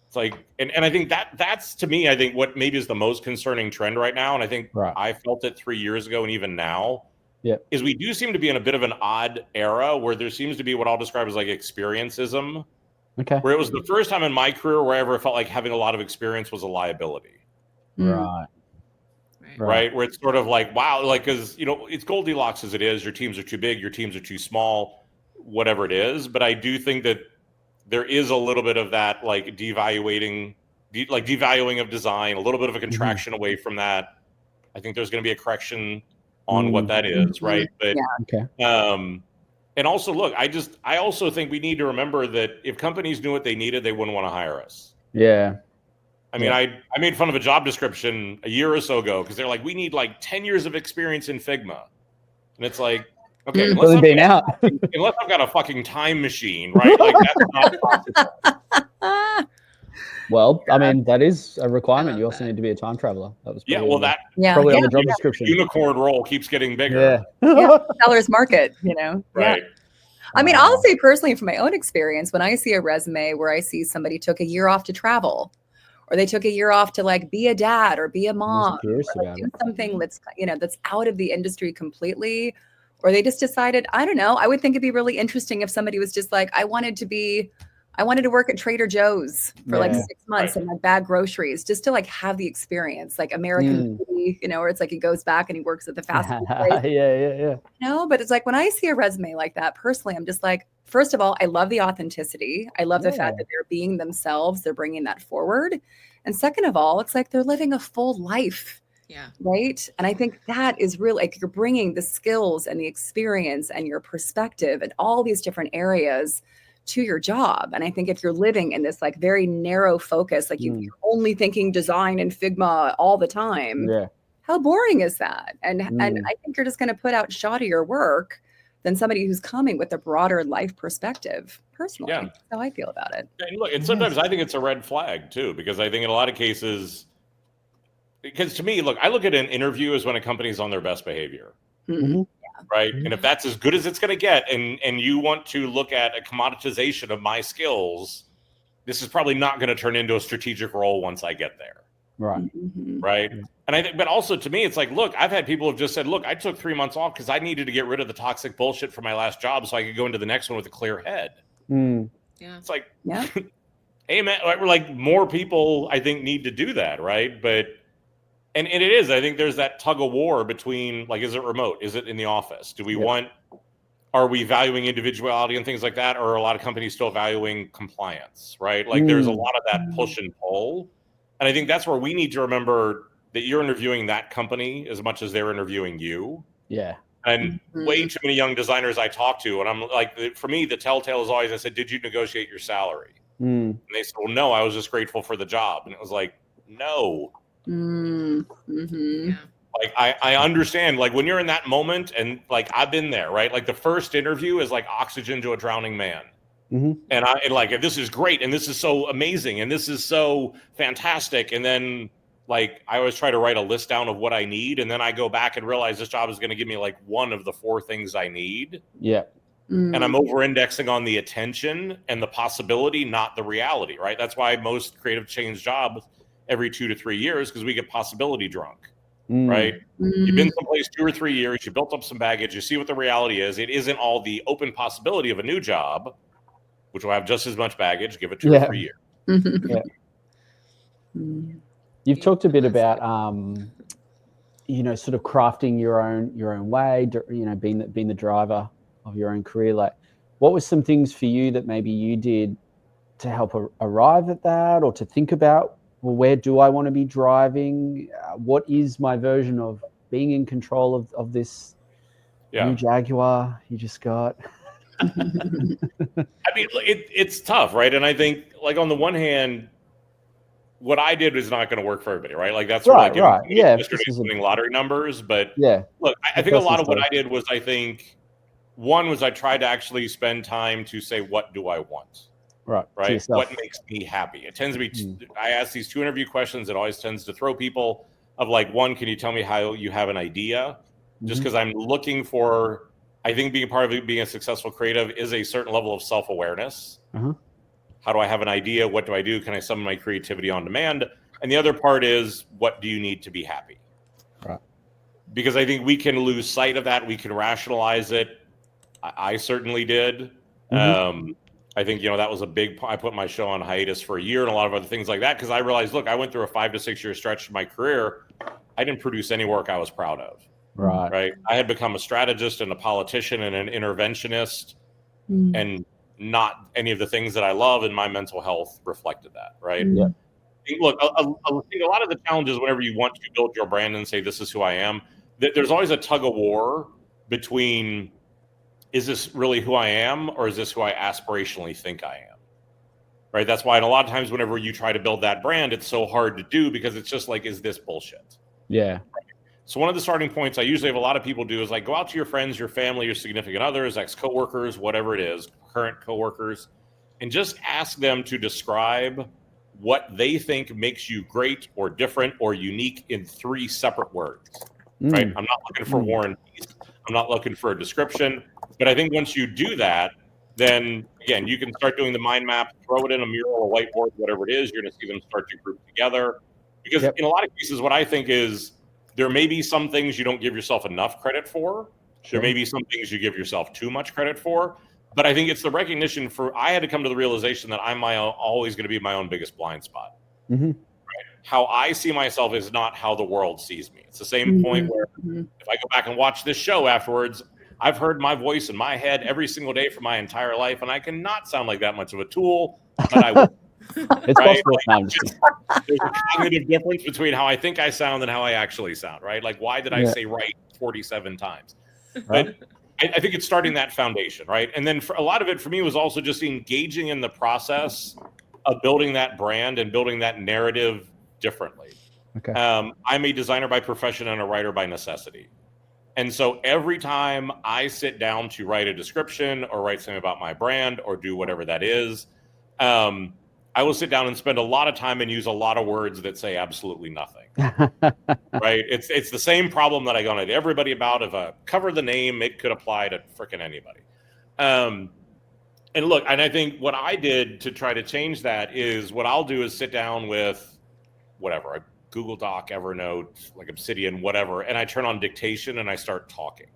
It's like, and I think that's to me, I think what maybe is the most concerning trend right now. And I think I felt it 3 years ago and even now is we do seem to be in a bit of an odd era where there seems to be what I'll describe as like experienceism. Okay. Where it was the first time in my career where I ever felt like having a lot of experience was a liability. Right. Where it's sort of like, wow, like, because, it's Goldilocks as it is. Your teams are too big, your teams are too small, whatever it is. But I do think that there is a little bit of that, like, devaluing devaluing of design, a little bit of a contraction away from that. I think there's going to be a correction on what that is, right? But and also, look, I also think we need to remember that if companies knew what they needed, they wouldn't want to hire us. Yeah. I mean, I made fun of a job description a year or so ago because they're like, we need like 10 years of experience in Figma. And it's like, okay, unless I've got a fucking time machine, right? Like, that's not possible. Well, I mean, that is a requirement. You also need to be a time traveler. That was probably probably on the job description. Unicorn role keeps getting bigger. Seller's market, you know. Right. Yeah. I mean, I'll say personally from my own experience, when I see a resume where I see somebody took a year off to travel, or they took a year off to like be a dad or be a mom, or like do something that's, you know, that's out of the industry completely, or they just decided, I don't know, I would think it'd be really interesting if somebody was just like, I wanted to work at Trader Joe's for like 6 months and like bag groceries just to like have the experience, like American Beauty, you know, where it's like he goes back and he works at the fast food place. You know, but it's like when I see a resume like that, personally, I'm just like, first of all, I love the authenticity. I love the fact that they're being themselves. They're bringing that forward. And second of all, it's like they're living a full life. Yeah. Right. And I think that is really like you're bringing the skills and the experience and your perspective and all these different areas to your job. And I think if you're living in this like very narrow focus, like you're only thinking design and Figma all the time, how boring is that? And I think you're just going to put out shoddier work than somebody who's coming with a broader life perspective. Personally, that's how I feel about it. And look, and sometimes I think it's a red flag too, because I think in a lot of cases, because to me, look, I look at an interview as when a company's on their best behavior. Right. And if that's as good as it's going to get, and you want to look at a commoditization of my skills, this is probably not going to turn into a strategic role once I get there. Right. Right. And I think, but also to me, it's like, look, I've had people have just said, look, I took 3 months off because I needed to get rid of the toxic bullshit from my last job so I could go into the next one with a clear head. It's like, hey, man, we're like more people, I think, need to do that. Right. But and it is, I think there's that tug of war between, like, is it remote? Is it in the office? Do we are we valuing individuality and things like that? Or are a lot of companies still valuing compliance, right? Like there's a lot of that push and pull. And I think that's where we need to remember that you're interviewing that company as much as they're interviewing you. Yeah. And way too many young designers I talk to, and I'm like, for me, the telltale is always, I said, did you negotiate your salary? And they said, well, no, I was just grateful for the job. And it was like, no. Like I understand, like when you're in that moment, and like I've been there, right? Like the first interview is like oxygen to a drowning man. And like, this is great, and this is so amazing, and this is so fantastic. And then like I always try to write a list down of what I need, and then I go back and realize this job is going to give me like one of the 4 things I need. And I'm over-indexing on the attention and the possibility, not the reality, right? That's why most creative change jobs every 2 to 3 years, because we get possibility drunk, right? You've been someplace 2 or 3 years, you built up some baggage, you see what the reality is. It isn't all the open possibility of a new job, which will have just as much baggage, give it 2 or 3 years. You've talked a bit about, you know, sort of crafting your own way, you know, being the driver of your own career. Like, what were some things for you that maybe you did to help arrive at that, or to think about, well, where do I want to be driving? What is my version of being in control of this new Jaguar you just got? I mean, it's tough, right? And I think, like, on the one hand, what I did was not going to work for everybody, right? Like, that's right. Yesterday winning lottery numbers, but look, I think a lot of what I did was, I think, one was I tried to actually spend time to say, what do I want? Right. What makes me happy? It tends to be, I ask these 2 interview questions. It always tends to throw people of like, one, can you tell me how you have an idea? Just because I'm looking for, I think being a part of being a successful creative is a certain level of self-awareness. How do I have an idea? What do I do? Can I summon my creativity on demand? And the other part is, what do you need to be happy? Right. Because I think we can lose sight of that. We can rationalize it. I certainly did. I think, you know, that was a big, I put my show on hiatus for a year and a lot of other things like that, because I realized, look, I went through a 5 to 6 year stretch in my career. I didn't produce any work I was proud of. Right. I had become a strategist and a politician and an interventionist, and not any of the things that I love, and my mental health reflected that. Right. Look, I think a lot of the challenges whenever you want to build your brand and say, this is who I am, there's always a tug of war between, is this really who I am, or is this who I aspirationally think I am? Right? That's why a lot of times whenever you try to build that brand, it's so hard to do, because it's just like, is this bullshit? Yeah. So one of the starting points I usually have a lot of people do is like, go out to your friends, your family, your significant others, ex-coworkers, whatever it is, current coworkers, and just ask them to describe what they think makes you great or different or unique in 3 separate words. Right? I'm not looking for War and Peace. I'm not looking for a description. But I think once you do that, then again, you can start doing the mind map, throw it in a mural, a whiteboard, whatever it is. You're going to see them start to group together. Because in a lot of cases, what I think is there may be some things you don't give yourself enough credit for. There may be some things you give yourself too much credit for. But I think it's the recognition I had to come to the realization that I'm always going to be my own biggest blind spot. Right? How I see myself is not how the world sees me. It's the same point where if I go back and watch this show afterwards, I've heard my voice in my head every single day for my entire life, and I cannot sound like that much of a tool, but I will. It's possible. There's a cognitive difference between how I think I sound and how I actually sound, right? Like, why did I say right 47 times? But I think it's starting that foundation, right? And then for a lot of it for me was also just engaging in the process of building that brand and building that narrative differently. Okay. I'm a designer by profession and a writer by necessity. And so every time I sit down to write a description or write something about my brand or do whatever that is, I will sit down and spend a lot of time and use a lot of words that say absolutely nothing. Right? It's the same problem that I go to everybody about. If I cover the name, it could apply to freaking anybody. And look, and I think what I did to try to change that is what I'll do is sit down with whatever, a Google Doc, Evernote, like Obsidian, whatever, and I turn on dictation and I start talking.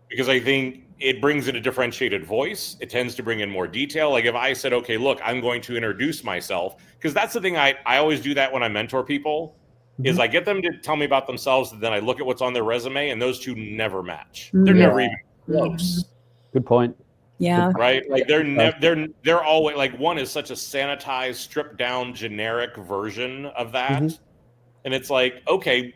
Because I think it brings in a differentiated voice. It tends to bring in more detail. Like if I said, okay, look, I'm going to introduce myself, because that's the thing I always do that when I mentor people, is I get them to tell me about themselves, and then I look at what's on their resume, and those two never match. They're never even close. Good point. Yeah. Right? Like they're always like, one is such a sanitized, stripped down, generic version of that. And it's like, okay,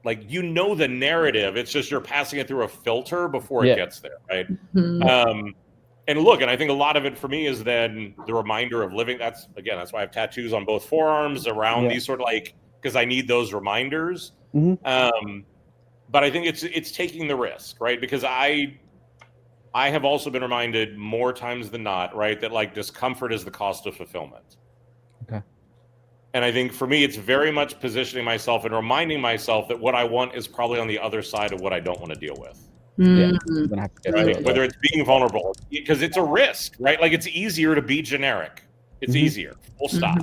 like, you know, the narrative, it's just you're passing it through a filter before it gets there, right? And look, and I think a lot of it for me is then the reminder of living. That's why I have tattoos on both forearms around these sort of like, because I need those reminders. But I think it's taking the risk, right? Because I have also been reminded more times than not, right, that like discomfort is the cost of fulfillment. Okay. And I think for me, it's very much positioning myself and reminding myself that what I want is probably on the other side of what I don't want to deal with. Right? Whether it's being vulnerable, because it's a risk, right? Like it's easier to be generic. It's easier, full stop.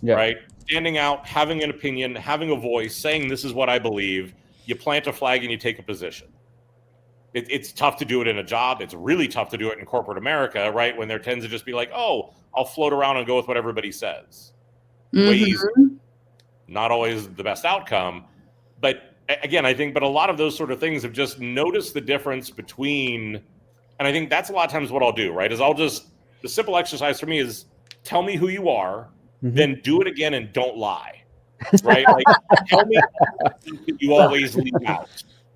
Right? Standing out, having an opinion, having a voice, saying this is what I believe. You plant a flag and you take a position. It's tough to do it in a job. It's really tough to do it in corporate America, right? When there tends to just be like, oh, I'll float around and go with what everybody says. Way easier. Not always the best outcome. But again, I think, but a lot of those sort of things have just noticed the difference between, and I think that's a lot of times what I'll do, right? Is the simple exercise for me is tell me who you are, then do it again and don't lie, right? Like tell me that you always leave out.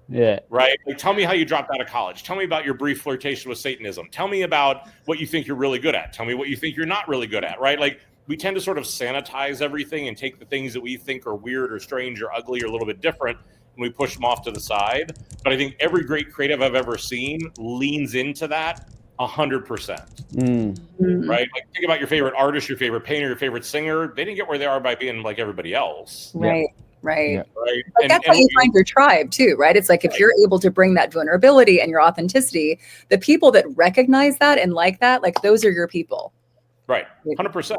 Right? Like, tell me how you dropped out of college. Tell me about your brief flirtation with Satanism. Tell me about what you think you're really good at. Tell me what you think you're not really good at, right? Like, we tend to sort of sanitize everything and take the things that we think are weird or strange or ugly or a little bit different, and we push them off to the side. But I think every great creative I've ever seen leans into that 100%. Right? Like, think about your favorite artist, your favorite painter, your favorite singer. They didn't get where they are by being like everybody else. Right. Right. But that's how you find your tribe too, right? It's like if you're able to bring that vulnerability and your authenticity, the people that recognize that and like that, like those are your people. Right. 100%.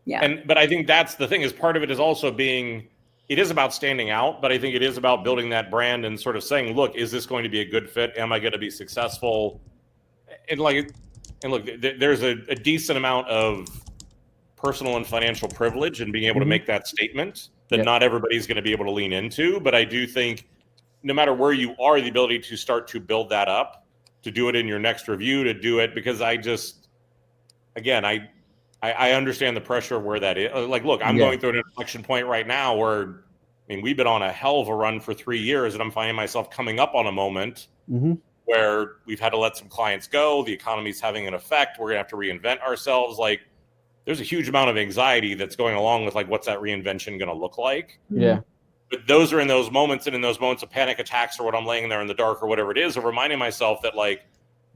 Yeah. But I think that's the thing, is part of it is also it is about standing out, but I think it is about building that brand and sort of saying, look, is this going to be a good fit? Am I going to be successful? And look, there's a decent amount of personal and financial privilege in being able to make that statement that not everybody's going to be able to lean into. But I do think no matter where you are, the ability to start to build that up, to do it in your next review, to do it, because I understand the pressure of where that is. Like, look, I'm going through an inflection point right now where, I mean, we've been on a hell of a run for 3 years, and I'm finding myself coming up on a moment where we've had to let some clients go. The economy's having an effect. We're gonna have to reinvent ourselves. Like, there's a huge amount of anxiety that's going along with like, what's that reinvention gonna look like? Yeah. But those are in those moments, and in those moments of panic attacks or what I'm laying there in the dark or whatever it is, of reminding myself that like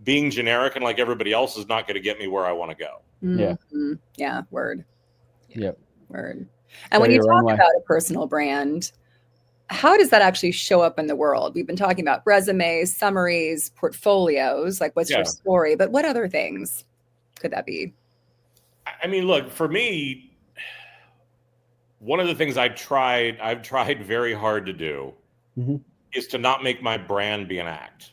being generic and like everybody else is not going to get me where I want to go. Yeah. Yeah. Word. Yeah. Word. And when you talk about a personal brand, how does that actually show up in the world? We've been talking about resumes, summaries, portfolios, like what's your story, but what other things could that be? I mean, look, for me, one of the things I've tried very hard to do is to not make my brand be an act,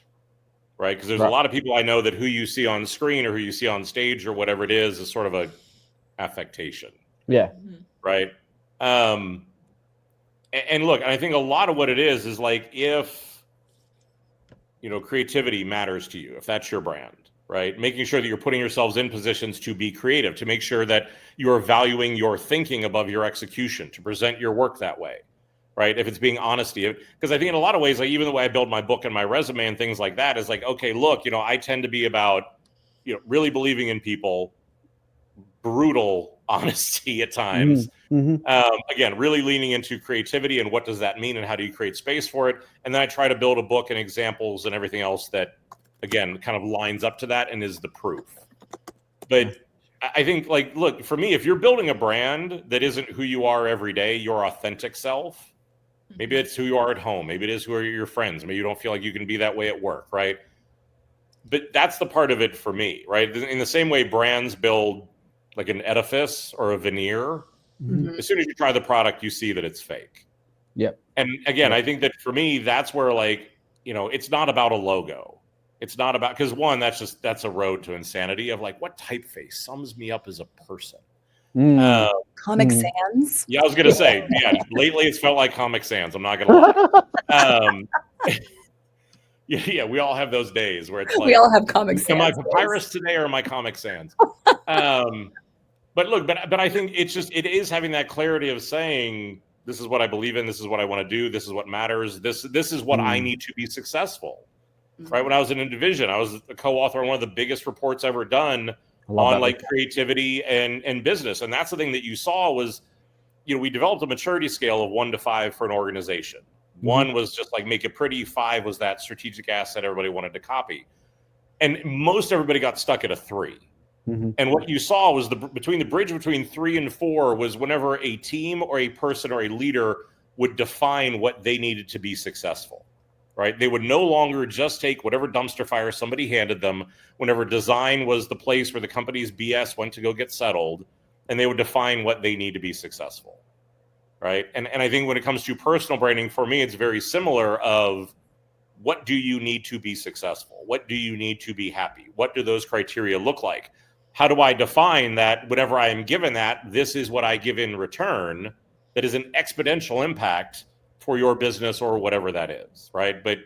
right? Because there's a lot of people I know that who you see on screen or who you see on stage or whatever it is sort of a affectation. Yeah. Right. And look, I think a lot of what it is like, if, you know, creativity matters to you, if that's your brand, right? Making sure that you're putting yourselves in positions to be creative, to make sure that you're valuing your thinking above your execution, to present your work that way, right? If it's being honesty, because I think in a lot of ways, like even the way I build my book and my resume and things like that is like, okay, look, you know, I tend to be about, you know, really believing in people, brutal honesty at times. Again, really leaning into creativity and what does that mean and how do you create space for it? And then I try to build a book and examples and everything else that, again, kind of lines up to that and is the proof. But I think, like, look, for me, if you're building a brand that isn't who you are every day, your authentic self, maybe it's who you are at home, maybe it is who are your friends, maybe you don't feel like you can be that way at work, right? But that's the part of it for me, right? In the same way brands build like an edifice or a veneer, as soon as you try the product, you see that it's fake. Yep. And again, I think that for me, that's where, like, you know, it's not about a logo. It's not about, because one, that's a road to insanity of like, what typeface sums me up as a person? Comic Sans? Yeah, I was going to say, lately it's felt like Comic Sans. I'm not going to lie. Yeah, we all have those days where it's like, we all have Comic Sans. Am I Papyrus today or am I Comic Sans? But look, but I think it is having that clarity of saying, this is what I believe in, this is what I want to do, this is what matters, this is what I need to be successful. Right? When I was in Division, I was a co-author on one of the biggest reports ever done on like creativity and business. And that's the thing that you saw was, you know, we developed a maturity scale of 1 to 5 for an organization. 1 was just like make it pretty, 5 was that strategic asset everybody wanted to copy. And most everybody got stuck at a 3. And what you saw was the bridge between 3 and 4 was whenever a team or a person or a leader would define what they needed to be successful, right? They would no longer just take whatever dumpster fire somebody handed them whenever design was the place where the company's BS went to go get settled, and they would define what they need to be successful, right? And I think when it comes to personal branding, for me, it's very similar of what do you need to be successful? What do you need to be happy? What do those criteria look like? How do I define that whenever I am given that, this is what I give in return that is an exponential impact for your business or whatever that is, right? But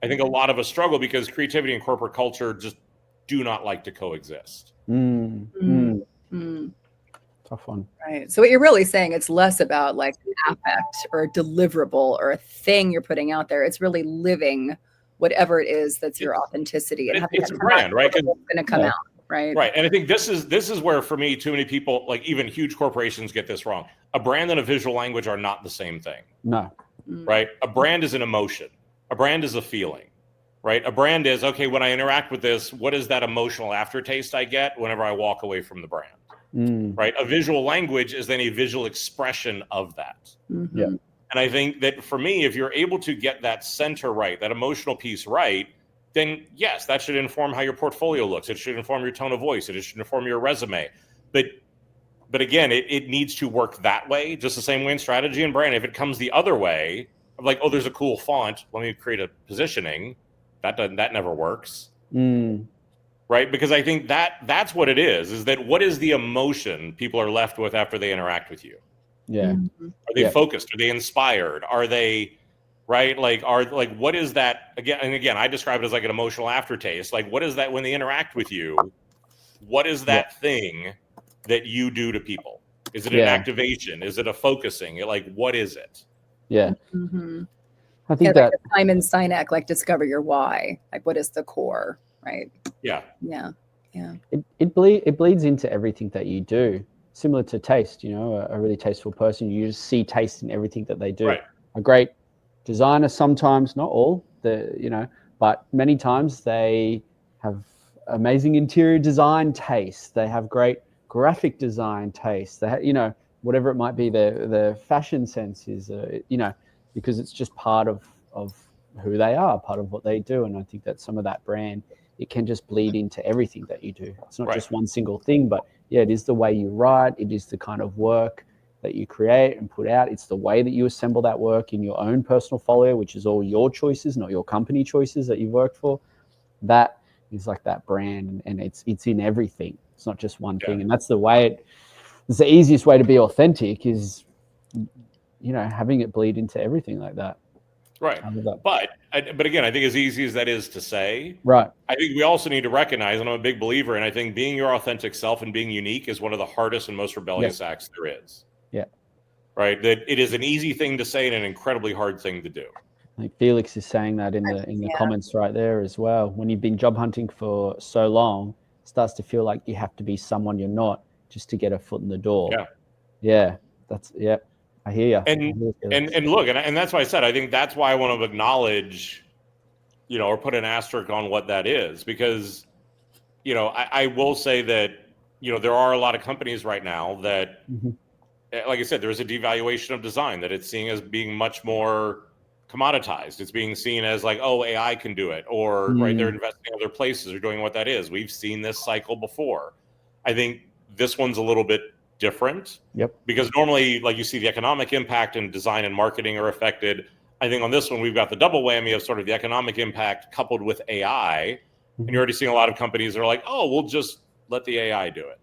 I think a lot of us struggle because creativity and corporate culture just do not like to coexist. Tough one. Right. So what you're really saying, it's less about like an affect or a deliverable or a thing you're putting out there. It's really living whatever it is that's your authenticity. And it's a brand, right? It's going to come out. Right. And I think this is where, for me, too many people, like even huge corporations, get this wrong. A brand and a visual language are not the same thing. No. Right. A brand is an emotion. A brand is a feeling. Right. A brand is, okay, when I interact with this, what is that emotional aftertaste I get whenever I walk away from the brand? Right. A visual language is then a visual expression of that. Yeah. And I think that for me, if you're able to get that center right, that emotional piece right, then yes, that should inform how your portfolio looks. It should inform your tone of voice. It should inform your resume. But again, it needs to work that way, just the same way in strategy and brand. If it comes the other way, of like, oh, there's a cool font, let me create a positioning, that never works. Right? Because I think that's what it is that what is the emotion people are left with after they interact with you? Yeah. Are they focused? Are they inspired? Are they, right? Like, what is that again? And again, I describe it as like an emotional aftertaste. Like, what is that when they interact with you? What is that thing that you do to people? Is it an Yeah. activation? Is it a focusing? Like, what is it? Yeah. Mm-hmm. I Yeah, think like that the Simon Sinek, like discover your why. Like what is the core, right? Yeah. Yeah. Yeah. it bleeds into everything that you do. Similar to taste, you know, a really tasteful person, you just see taste in everything that they do. Right. A great designer, sometimes, not all, but many times they have amazing interior design taste. They have great graphic design taste. They have, whatever it might be, their fashion sense is, because it's just part of who they are, part of what they do. And I think that some of that brand, it can just bleed into everything that you do. It's not just one single thing, but yeah, it is the way you write. It is the kind of work that you create and put out. It's the way that you assemble that work in your own personal folio, which is all your choices, not your company choices that you've worked for. That is like that brand, and it's in everything. It's not just one thing. And that's the way it's the easiest way to be authentic is, having it bleed into everything like that. Right. But again, I think as easy as that is to say, right, I think we also need to recognize, and I'm a big believer, and I think being your authentic self and being unique is one of the hardest and most rebellious acts there is. Yeah. Right. That it is an easy thing to say and an incredibly hard thing to do. I think Felix is saying that in the comments right there as well. When you've been job hunting for so long, it starts to feel like you have to be someone you're not just to get a foot in the door. Yeah. I hear you. And look, and that's why I said, I think that's why I want to acknowledge, or put an asterisk on what that is, because, I will say that, there are a lot of companies right now that, like I said, there's a devaluation of design, that it's seen as being much more commoditized. It's being seen as like, oh, AI can do it, or right, they're investing in other places or doing what that is. We've seen this cycle before. I think this one's a little bit different. Yep. Because normally, like, you see the economic impact and design and marketing are affected. I think on this one, we've got the double whammy of sort of the economic impact coupled with AI. And you're already seeing a lot of companies that are like, oh, we'll just let the AI do it.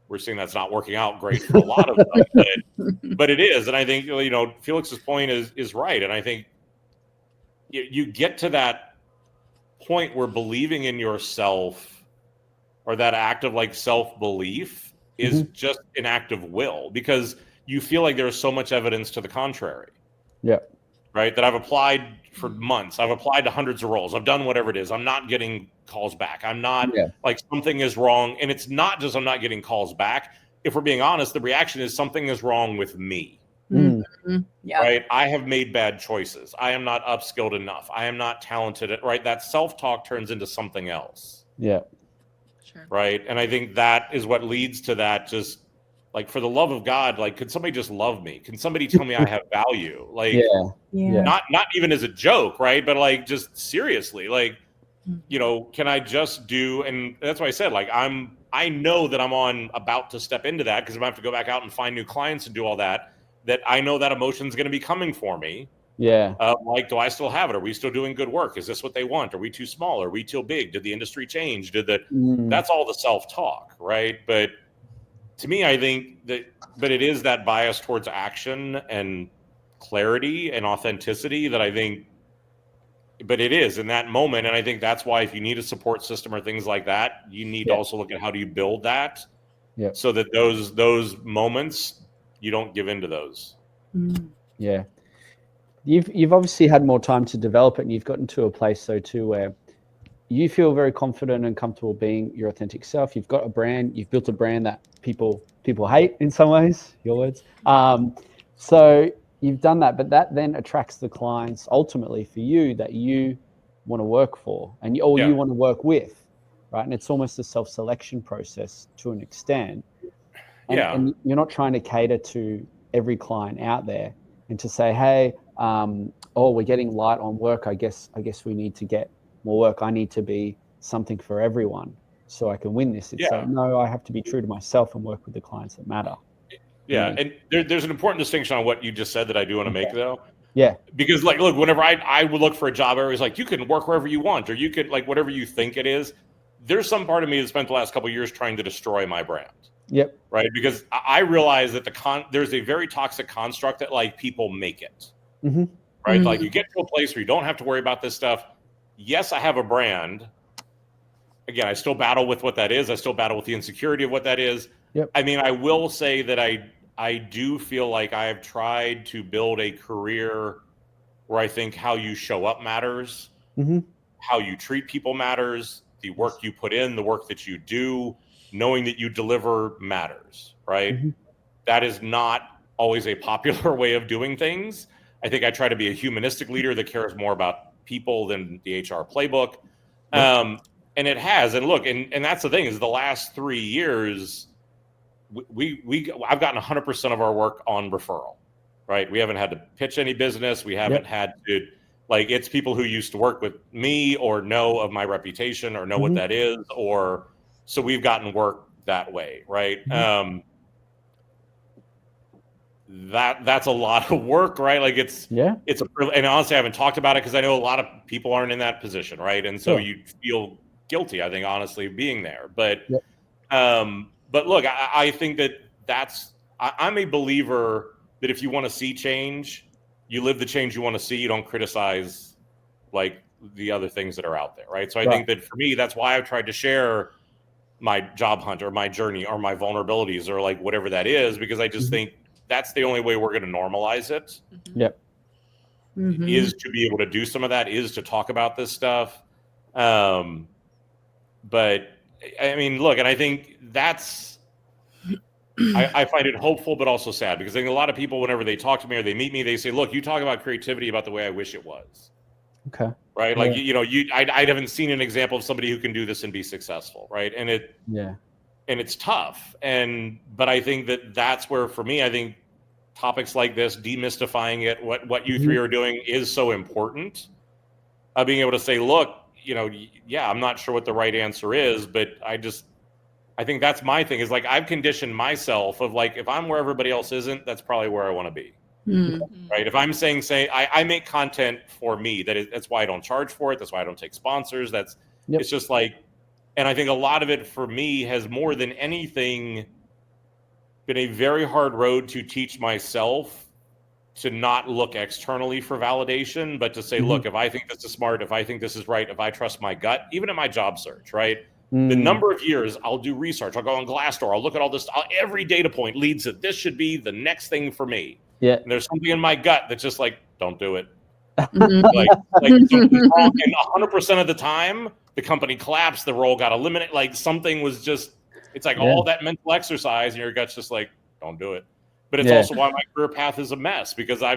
We're seeing that's not working out great for a lot of them, but it is. And I think, Felix's point is right. And I think you get to that point where believing in yourself, or that act of like self-belief, is just an act of will, because you feel like there's so much evidence to the contrary. Yeah. Right. That I've applied for months. I've applied to hundreds of roles. I've done whatever it is. I'm not getting calls back. I'm not like, something is wrong. And it's not just I'm not getting calls back. If we're being honest, the reaction is something is wrong with me. Yeah. Right. I have made bad choices. I am not upskilled enough. I am not talented. Right. That self-talk turns into something else. Yeah. Sure. Right. And I think that is what leads to that. Just like, for the love of God, like, could somebody just love me? Can somebody tell me I have value? Like, not even as a joke, right? But like, just seriously, like, can I just do? And that's why I said, like, I know that I'm about to step into that, because I'm going to have to go back out and find new clients and do all that. That I know that emotion's going to be coming for me. Yeah. Like, do I still have it? Are we still doing good work? Is this what they want? Are we too small? Are we too big? Did the industry change? That's all the self-talk, right? But to me, I think but it is that bias towards action and clarity and authenticity that I think, but it is in that moment. And I think that's why, if you need a support system or things like that, you need to also look at how do you build that, so that those moments, you don't give into those. Yeah. You've obviously had more time to develop it, and you've gotten to a place though too where you feel very confident and comfortable being your authentic self. You've got a brand. You've built a brand that people hate in some ways. Your words. So you've done that, but that then attracts the clients ultimately for you that you want to work for, and you want to work with, right? And it's almost a self-selection process to an extent. And you're not trying to cater to every client out there and to say, hey, we're getting light on work. I guess we need to get more work. I need to be something for everyone so I can win this. It's like, no, I have to be true to myself and work with the clients that matter. Yeah. And there's an important distinction on what you just said that I do want to make, though. Yeah. Because, like, look, whenever I would look for a job, I was like, you can work wherever you want, or you could, like, whatever you think it is. There's some part of me that spent the last couple of years trying to destroy my brand. Yep. Right. Because I realize that there's a very toxic construct that, like, people make it. Right. Like, you get to a place where you don't have to worry about this stuff. Yes, I have a brand. Again, I still battle with what that is. I still battle with the insecurity of what that is. Yep. I mean, I will say that I do feel like I have tried to build a career where I think how you show up matters, how you treat people matters, the work you put in, the work that you do, knowing that you deliver matters, right? That is not always a popular way of doing things. I think I try to be a humanistic leader that cares more about people than the HR playbook. And it has. And look, and that's the thing is the last 3 years, I've gotten 100% of our work on referral, right? We haven't had to pitch any business. We haven't had to, like, it's people who used to work with me or know of my reputation or know what that is, or so we've gotten work that way, right? That's a lot of work, right? Like it's and honestly, I haven't talked about it because I know a lot of people aren't in that position, right? And so you feel guilty, I think, honestly, being there. But look, I think I'm a believer that if you want to see change, you live the change you want to see. You don't criticize like the other things that are out there, right? So I think that for me, that's why I've tried to share my job hunt or my journey or my vulnerabilities or like whatever that is, because I just think that's the only way we're going to normalize it. Is to be able to do some of that, is to talk about this stuff. But I mean, look, and I think that's, I find it hopeful, but also sad, because I think a lot of people, whenever they talk to me or they meet me, they say, look, you talk about creativity about the way I wish it was. Okay. Right. Like, I haven't seen an example of somebody who can do this and be successful. Right. And it's tough. But I think that's where, for me, I think topics like this, demystifying it, what you three are doing is so important. Being able to say, look, I'm not sure what the right answer is, but I think that's my thing, is like, I've conditioned myself of like, if I'm where everybody else isn't, that's probably where I want to be. Right. If I'm saying, I make content for me, that's why I don't charge for it. That's why I don't take sponsors. It's just like, and I think a lot of it for me has more than anything been a very hard road to teach myself to not look externally for validation, but to say, look, if I think this is smart, if I think this is right, if I trust my gut, even in my job search, right? The number of years I'll do research, I'll go on Glassdoor, I'll look at all this, every data point leads that this should be the next thing for me. And there's something in my gut that's just like, don't do it. like something's wrong. And 100% of the time, the company collapsed, the role got eliminated. Like something was just, it's like all that mental exercise, and your gut's just like, don't do it. But it's also why my career path is a mess, because I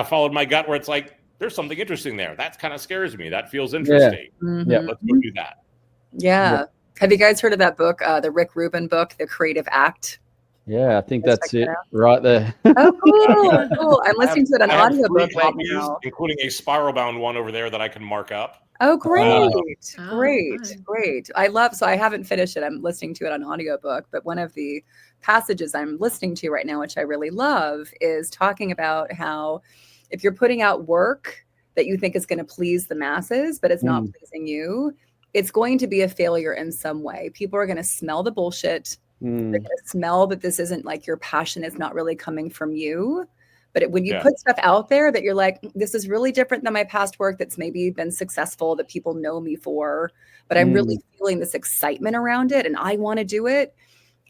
followed my gut where it's like, there's something interesting there. That kind of scares me. That feels interesting. Let's go do that. Have you guys heard of that book, the Rick Rubin book, The Creative Act? Yeah, I think that's it right there. Oh, cool. I'm listening to it on audiobook right now. Including a spiral-bound one over there that I can mark up. Oh, great. Great. I haven't finished it. I'm listening to it on audiobook, but one of the passages I'm listening to right now, which I really love, is talking about how if you're putting out work that you think is going to please the masses, but it's not pleasing you, it's going to be a failure in some way. People are going to smell the bullshit. They're going to smell that this isn't like your passion is not really coming from you. But when you put stuff out there that you're like, this is really different than my past work that's maybe been successful, that people know me for, but I'm really feeling this excitement around it and I want to do it.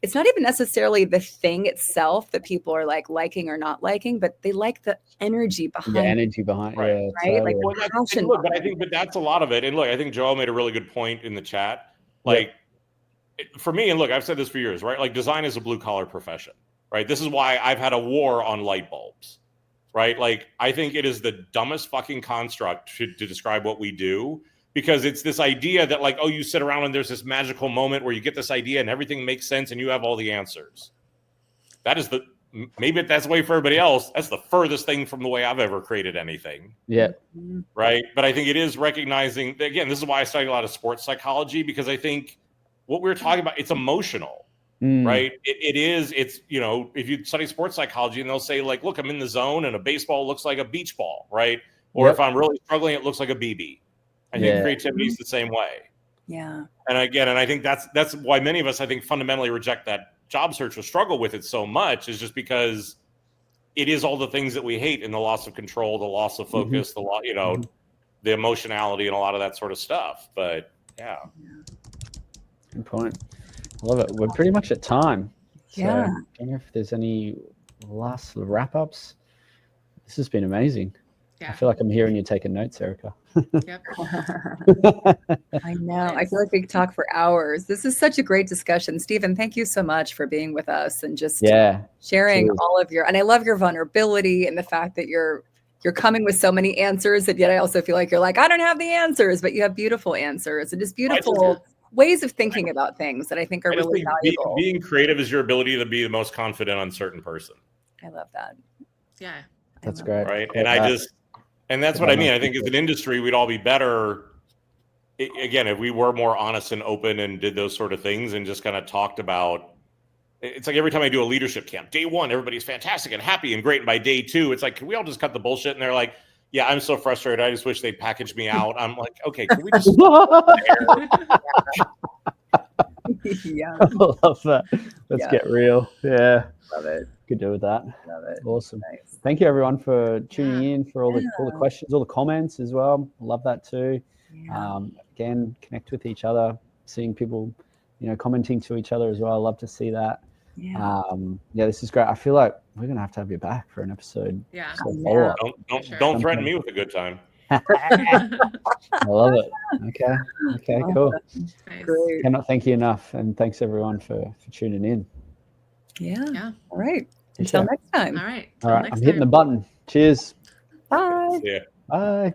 It's not even necessarily the thing itself that people are like liking or not liking, but they like the energy behind it. Right? Totally. Like the passion. But that's a lot of it. And look, I think Joel made a really good point in the chat. Like, for me, and look, I've said this for years, right? Like, design is a blue collar profession, right? This is why I've had a war on light bulbs, right? Like, I think it is the dumbest fucking construct to describe what we do, because it's this idea that like, oh, you sit around and there's this magical moment where you get this idea and everything makes sense and you have all the answers. That is maybe that's the way for everybody else. That's the furthest thing from the way I've ever created anything. Right. But I think it is recognizing that, again, this is why I study a lot of sports psychology, because I think what we're talking about, it's emotional, right? It's, if you study sports psychology and they'll say like, look, I'm in the zone and a baseball looks like a beach ball, right? Or if I'm really struggling, it looks like a BB. I think creativity is the same way. And I think that's why many of us, I think, fundamentally reject that job search or struggle with it so much, is just because it is all the things that we hate, in the loss of control, the loss of focus, the emotionality and a lot of that sort of stuff. But Good point. love it. We're pretty much at time. So Yeah. I don't know if there's any last wrap-ups. This has been amazing. Yeah. I feel like I'm hearing you taking notes, Erica. Yep. I know. I feel like we could talk for hours. This is such a great discussion. Stephen, thank you so much for being with us and just sharing cheers. all of your, and I love your vulnerability and the fact that you're coming with so many answers, and yet I also feel like you're like, I don't have the answers, but you have beautiful answers and just beautiful ways of thinking about things that I think are really valuable. Being creative is your ability to be the most confident, uncertain person. I love that. Yeah. That's great. Right. And that's what I mean. I think as an industry, we'd all be better, again, if we were more honest and open and did those sort of things and just kind of talked about, it's like every time I do a leadership camp, day one, everybody's fantastic and happy and great. And by day two, it's like, can we all just cut the bullshit? And they're like, yeah, I'm so frustrated. I just wish they'd packaged me out. I'm like, okay, can we just Yeah. I love that. Let's get real. Yeah. Love it. Good to do with that. Love it. Awesome. Nice. Thank you everyone for tuning in, for all the questions, all the comments as well. Love that too. Yeah. Again, connect with each other, seeing people, commenting to each other as well. I love to see that. Yeah. This is great. I feel like we're gonna have to have you back for an episode. Yeah. Follow-up. Don't threaten me with a good time. I love it. Okay, cool. Nice. Great. Cannot thank you enough, and thanks everyone for tuning in. Yeah. All right. Until next time. All right. I'm hitting the button. Cheers. Bye. Yeah. Bye.